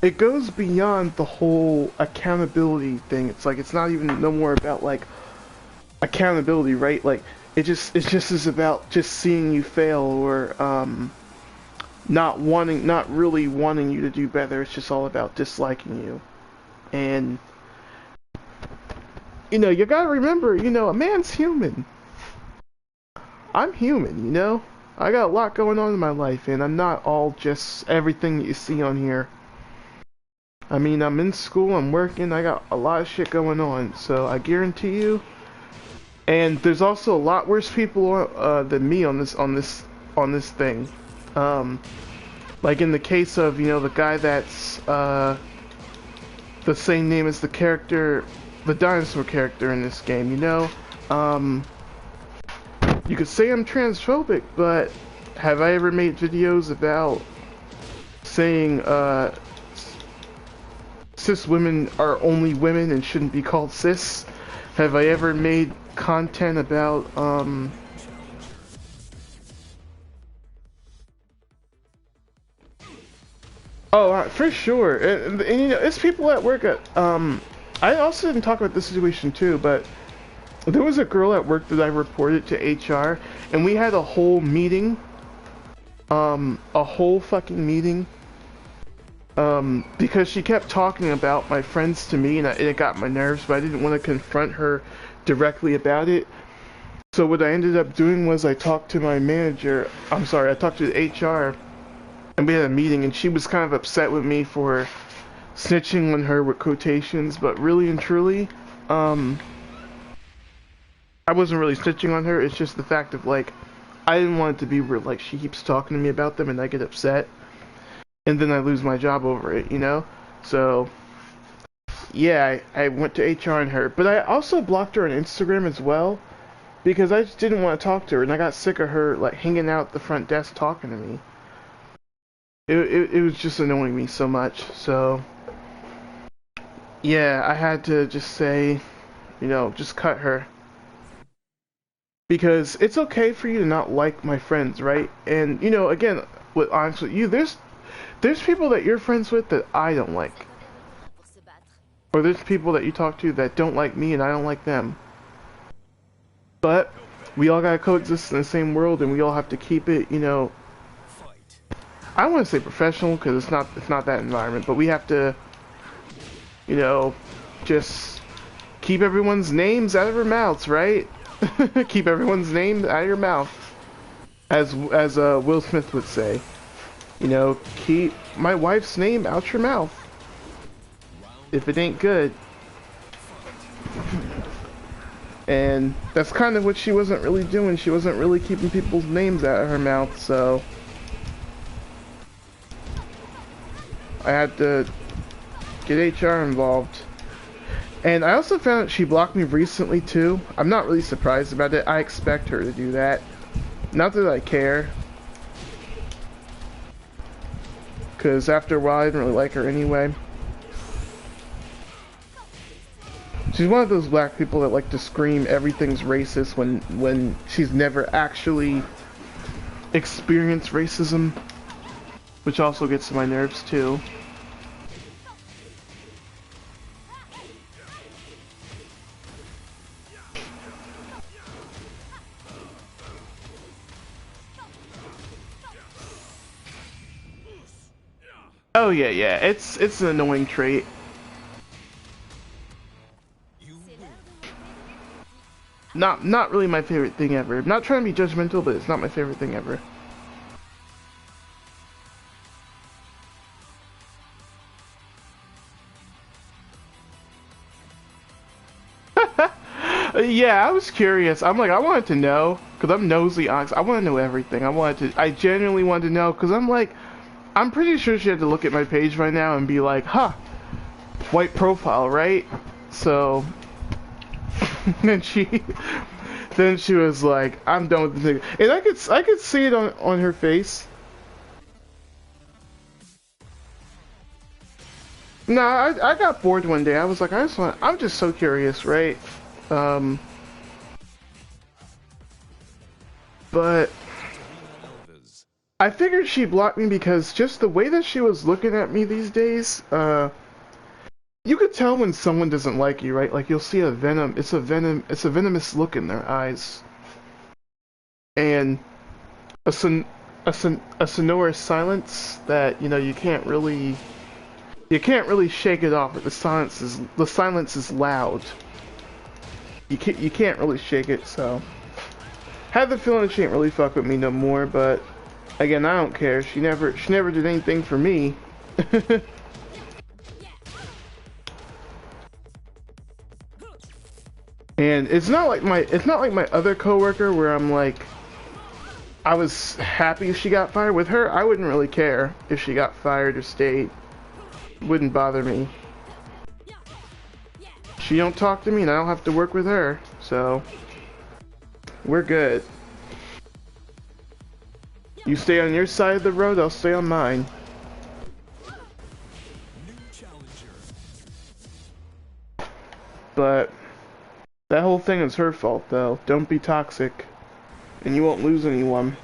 it goes beyond the whole accountability thing. It's like it's not even no more about like accountability, right? Like it just is about just seeing you fail, or not really wanting you to do better. It's just all about disliking you. And you know, you gotta remember, you know, a man's human. I'm human, you know? I got a lot going on in my life, and I'm not all just everything that you see on here. I mean, I'm in school, I'm working, I got a lot of shit going on, so I guarantee you. And there's also a lot worse people than me on this thing. Like in the case of, you know, the guy that's the same name as the character, the dinosaur character in this game, you know? You could say I'm transphobic, but have I ever made videos about saying cis women are only women and shouldn't be called cis? Have I ever made content about oh, for sure. And you know, it's people at work at I also didn't talk about this situation too, but there was a girl at work that I reported to HR, and we had a whole meeting, a whole fucking meeting, because she kept talking about my friends to me, and it got my nerves, but I didn't want to confront her directly about it. So what I ended up doing was I talked to my manager, I talked to the HR, and we had a meeting, and she was kind of upset with me for snitching on her with quotations, but really and truly, I wasn't really snitching on her. It's just the fact of, like, I didn't want it to be where, like, she keeps talking to me about them and I get upset, and then I lose my job over it, you know? So, yeah, I went to HR on her, but I also blocked her on Instagram as well, because I just didn't want to talk to her, and I got sick of her, like, hanging out at the front desk talking to me. It was just annoying me so much, so yeah, I had to just say, you know, just cut her. Because it's okay for you to not like my friends, right? And, you know, again, with honest with you, there's people that you're friends with that I don't like. Or there's people that you talk to that don't like me and I don't like them. But we all gotta coexist in the same world, and we all have to keep it, you know, I don't want to say professional, because it's not that environment, but we have to, you know, just keep everyone's names out of our mouths, right? Keep everyone's name out of your mouth, as Will Smith would say. You know, keep my wife's name out your mouth if it ain't good. And that's kind of what she wasn't really doing. She wasn't really keeping people's names out of her mouth, so I had to get HR involved. And I also found out she blocked me recently too. I'm not really surprised about it. I expect her to do that. Not that I care, because after a while I didn't really like her anyway. She's one of those black people that like to scream everything's racist when she's never actually experience racism, which also gets to my nerves too. Oh yeah, yeah, it's an annoying trait. Not really my favorite thing ever. I'm not trying to be judgmental, but it's not my favorite thing ever. Yeah, I was curious. I'm like, I wanted to know, because I'm nosy, Onyx. I want to know everything. I genuinely wanted to know, because I'm like, I'm pretty sure she had to look at my page right now and be like, huh, white profile, right? So, then she was like, I'm done with the thing. And I could see it on her face. No, I got bored one day. I was like, I'm just so curious, right? But I figured she blocked me because just the way that she was looking at me these days, you could tell when someone doesn't like you, right? Like you'll see it's a venomous look in their eyes. And a sonorous silence that, you know, you can't really shake it off, but the silence is loud. You can't really shake it, so had the feeling she ain't really fuck with me no more, but again, I don't care. She never did anything for me. And it's not like my other coworker where I'm like, I was happy if she got fired. With her, I wouldn't really care if she got fired or stayed. Wouldn't bother me. She don't talk to me and I don't have to work with her, so we're good. You stay on your side of the road, I'll stay on mine. But that whole thing is her fault though. Don't be toxic and you won't lose anyone.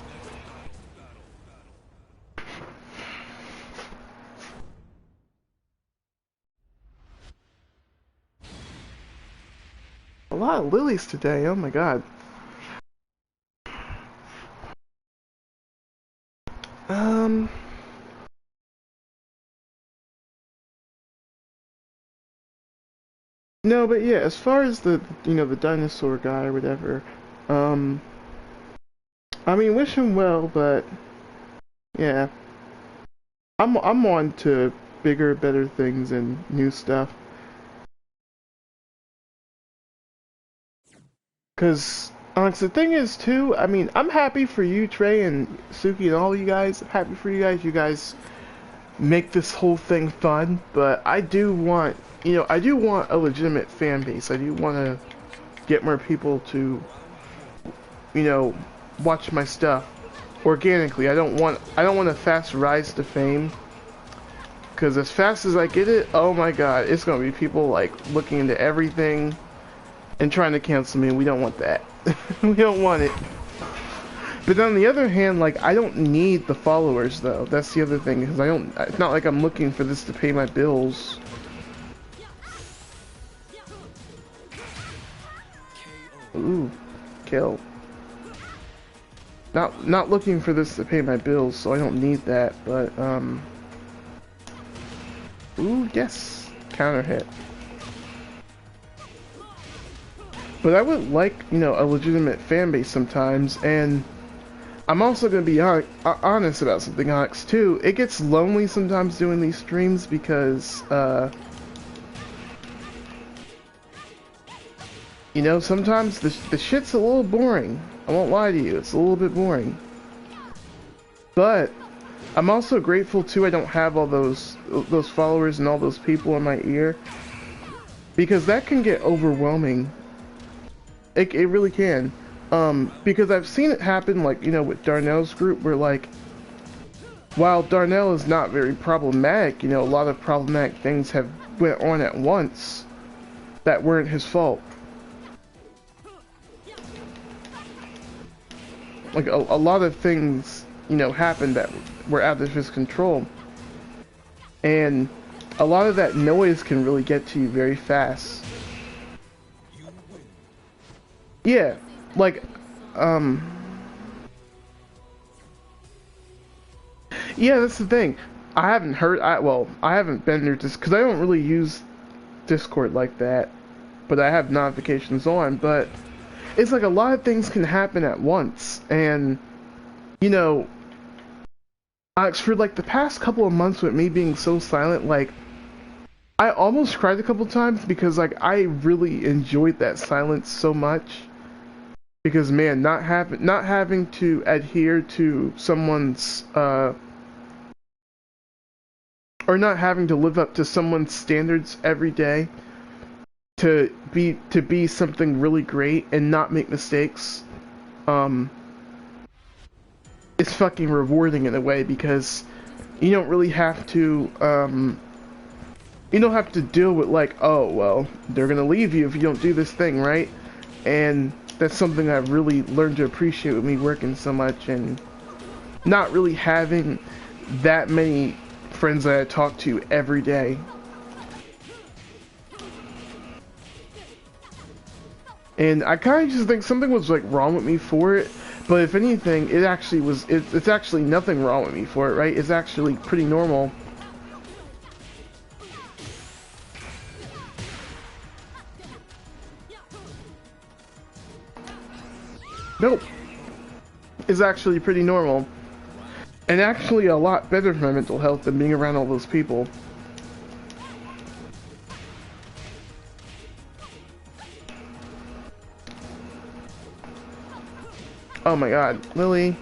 A lot of lilies today, oh my god. No, but yeah, as far as the, you know, the dinosaur guy or whatever, I mean, wish him well, but yeah, I'm on to bigger, better things and new stuff. Cause, Alex, the thing is too, I mean, I'm happy for you, Trey and Suki and all you guys. I'm happy for you guys. You guys make this whole thing fun, but I do want, you know, I do want a legitimate fan base. I do want to get more people to, you know, watch my stuff organically. I don't want a fast rise to fame, because as fast as I get it, oh my god, it's gonna be people like looking into everything and trying to cancel me. We don't want that. We don't want it. But on the other hand, like, I don't need the followers though. That's the other thing, because it's not like I'm looking for this to pay my bills. Ooh, kill. Not looking for this to pay my bills, so I don't need that, but ooh, yes. Counter hit. But I would like, you know, a legitimate fan base sometimes, and I'm also going to be honest about something, Onyx, too. It gets lonely sometimes doing these streams because, you know, sometimes the shit's a little boring. I won't lie to you, it's a little bit boring. But I'm also grateful, too, I don't have all those followers and all those people in my ear, because that can get overwhelming. It really can. Because I've seen it happen, like, you know, with Darnell's group, where, like, while Darnell is not very problematic, you know, a lot of problematic things have went on at once that weren't his fault. like a lot of things, you know, happened that were out of his control. And a lot of that noise can really get to you very fast. You win. Yeah, like, um, yeah, that's the thing. I haven't been there just because I don't really use Discord like that, but I have notifications on, but it's like a lot of things can happen at once, and, you know, Alex, for like the past couple of months with me being so silent, like, I almost cried a couple times because like I really enjoyed that silence so much. Because man, not having to adhere to someone's or not having to live up to someone's standards every day to be something really great and not make mistakes, um, it's fucking rewarding in a way because you don't really have to you don't have to deal with like, oh well, they're gonna leave you if you don't do this thing, right? And that's something I've really learned to appreciate with me working so much and not really having that many friends that I talk to every day. And I kind of just think something was like wrong with me for it, but if anything, it actually was. It's actually nothing wrong with me for it, right? It's actually pretty normal. Nope. It's actually pretty normal. And actually a lot better for my mental health than being around all those people. Oh my god, Lily.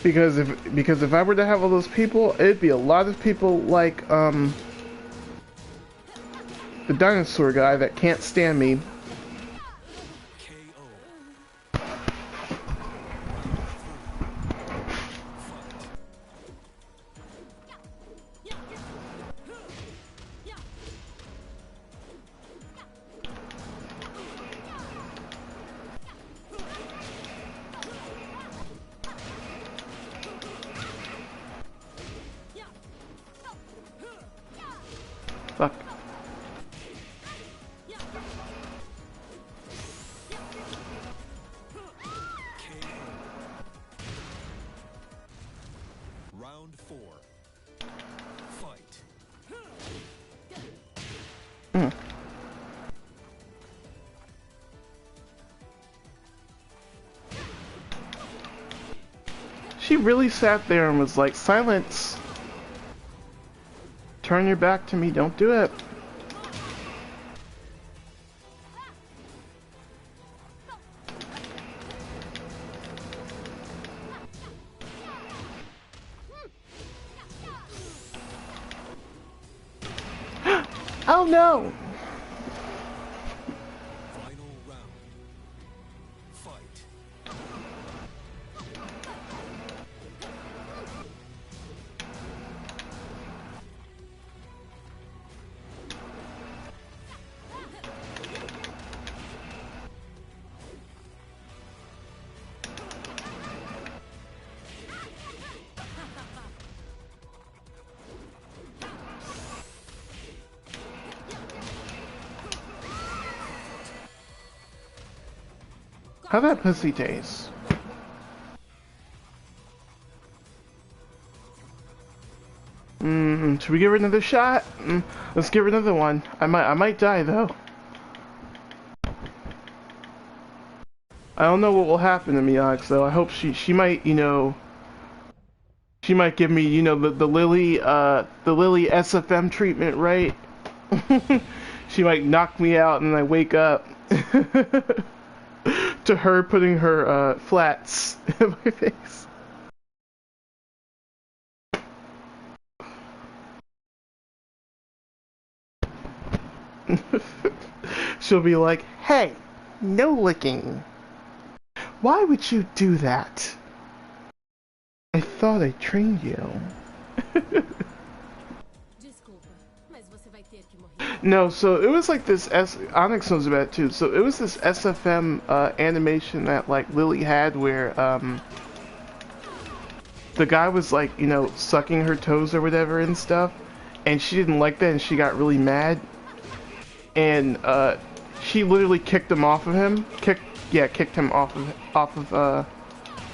Because if I were to have all those people, it'd be a lot of people like the dinosaur guy that can't stand me. KO. Fuck. Round 4. Fight. Mm. She really sat there and was like, silence. Turn your back to me, don't do it. Oh no! Final round. Fight. How that pussy taste? Should we give her another shot? Let's give her another one. I might die though. I don't know what will happen to me, Alex, though. I hope she might, you know, she might give me, you know, the Lily SFM treatment, right? She might knock me out and I wake up to her putting her flats in my face. She'll be like, hey, no licking. Why would you do that? I thought I trained you. Desculpa, mas você vai ter ser que morreria. No, so it was like this Onyx knows about it too. So it was this SFM animation that like Lily had where the guy was like, you know, sucking her toes or whatever and stuff, and she didn't like that and she got really mad, and she literally kicked him off of him. Kicked him off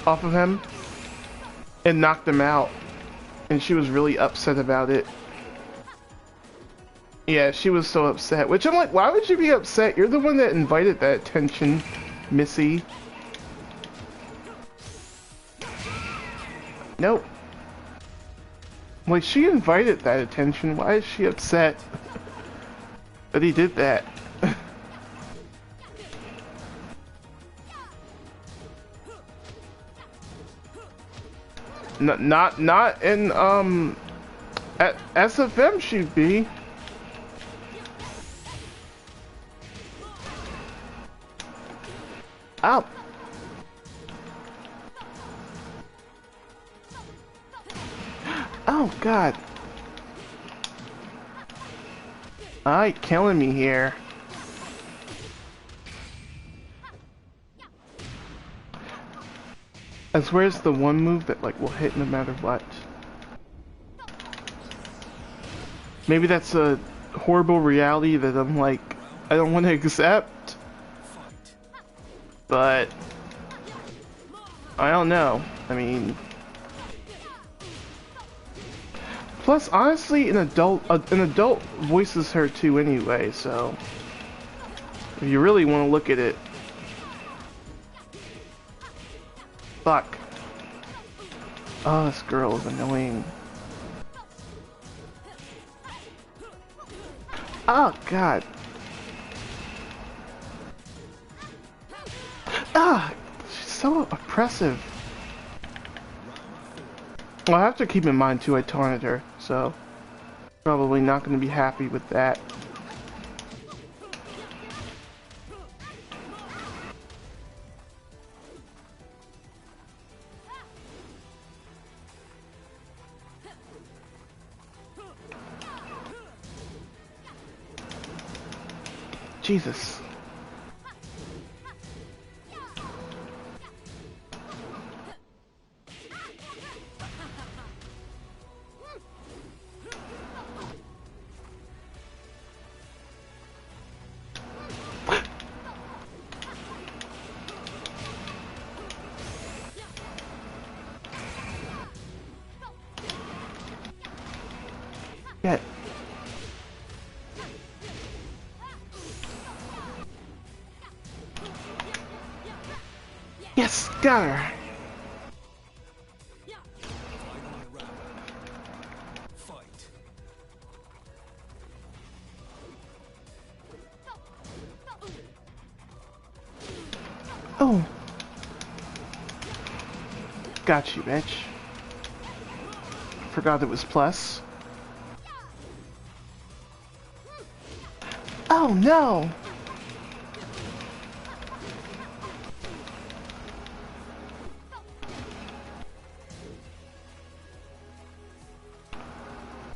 of him and knocked him out, and she was really upset about it. Yeah, she was so upset, which I'm like, why would you be upset? You're the one that invited that attention, Missy. Nope. Like, she invited that attention. Why is she upset that he did that? Not in, at SFM she'd be. Ow. Oh, God. Alright, killing me here. I swear it's the one move that, like, will hit no matter what. Maybe that's a horrible reality that I'm, like, I don't want to accept. But I don't know. I mean, plus honestly, an adult voices her too anyway. So if you really want to look at it, fuck. Oh, this girl is annoying. Oh God. Ah, she's so oppressive. Well, I have to keep in mind too, I taunted her, so probably not going to be happy with that. Jesus. Get. Yes, got her. Final round. Fight. Oh. Got you, bitch. Forgot it was plus. Oh no!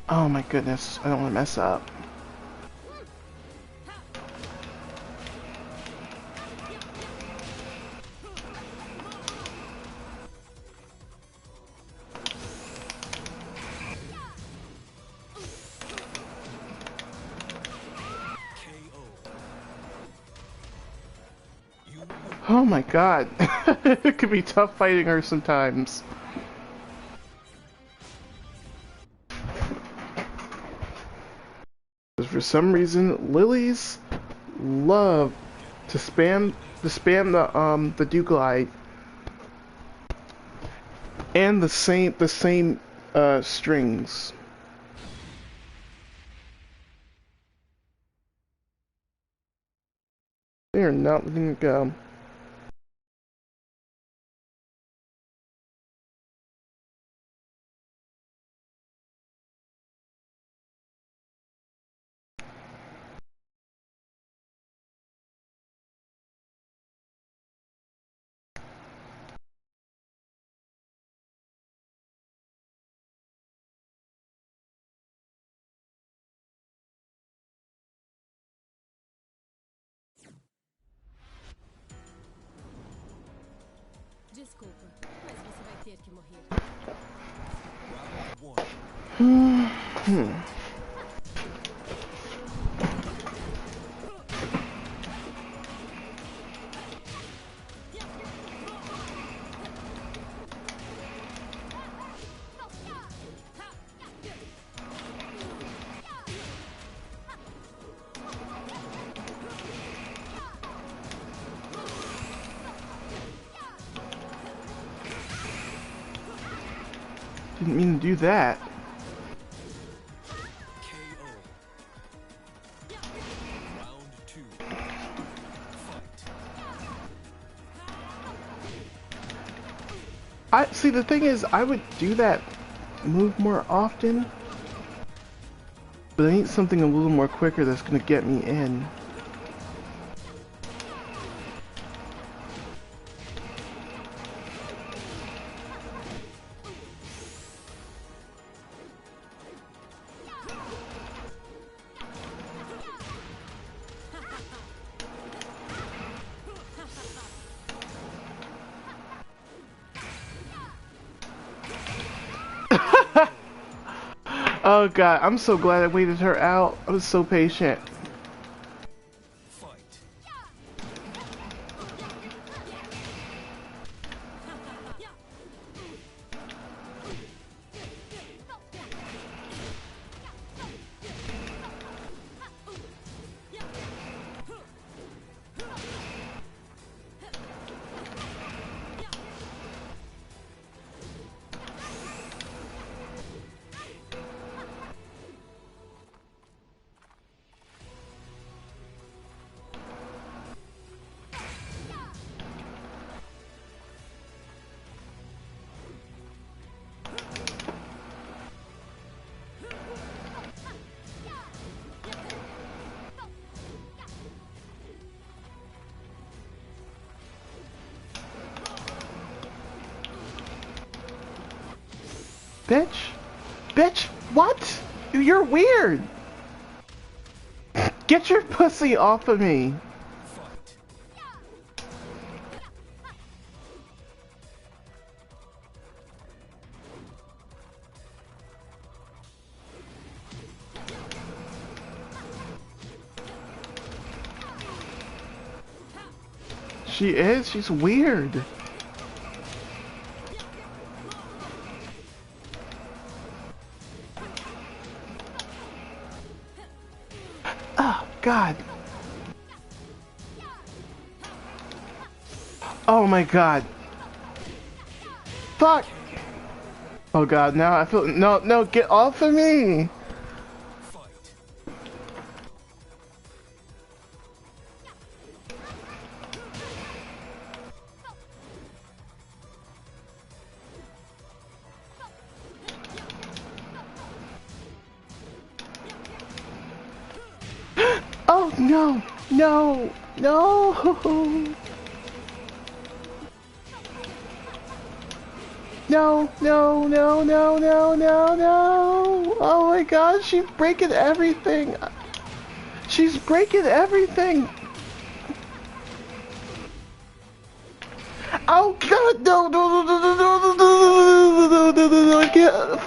Oh my goodness, I don't want to mess up. Oh my god. It could be tough fighting her sometimes. Because for some reason, lilies love to spam the dew glide and the same strings. They are not letting it go. ter que morrer. Round 1. Didn't mean to do that. KO. Round 2. Fight. I see, the thing is, I would do that move more often, but I need something a little more quicker that's gonna get me in. Oh god, I'm so glad I waited her out. I was so patient. Fight. Bitch? Bitch, what? You're weird! Get your pussy off of me! Fight. She is? She's weird. Oh, God. Oh my god. Fuck! Oh god, now I feel- No, no, get off of me! Fight. Oh no! No! No! No, no, no, no, no, no, no! Oh my god, she's breaking everything! She's breaking everything! Oh god, no, no, no, no, no, no, no, no, no, no, no, no, I can't.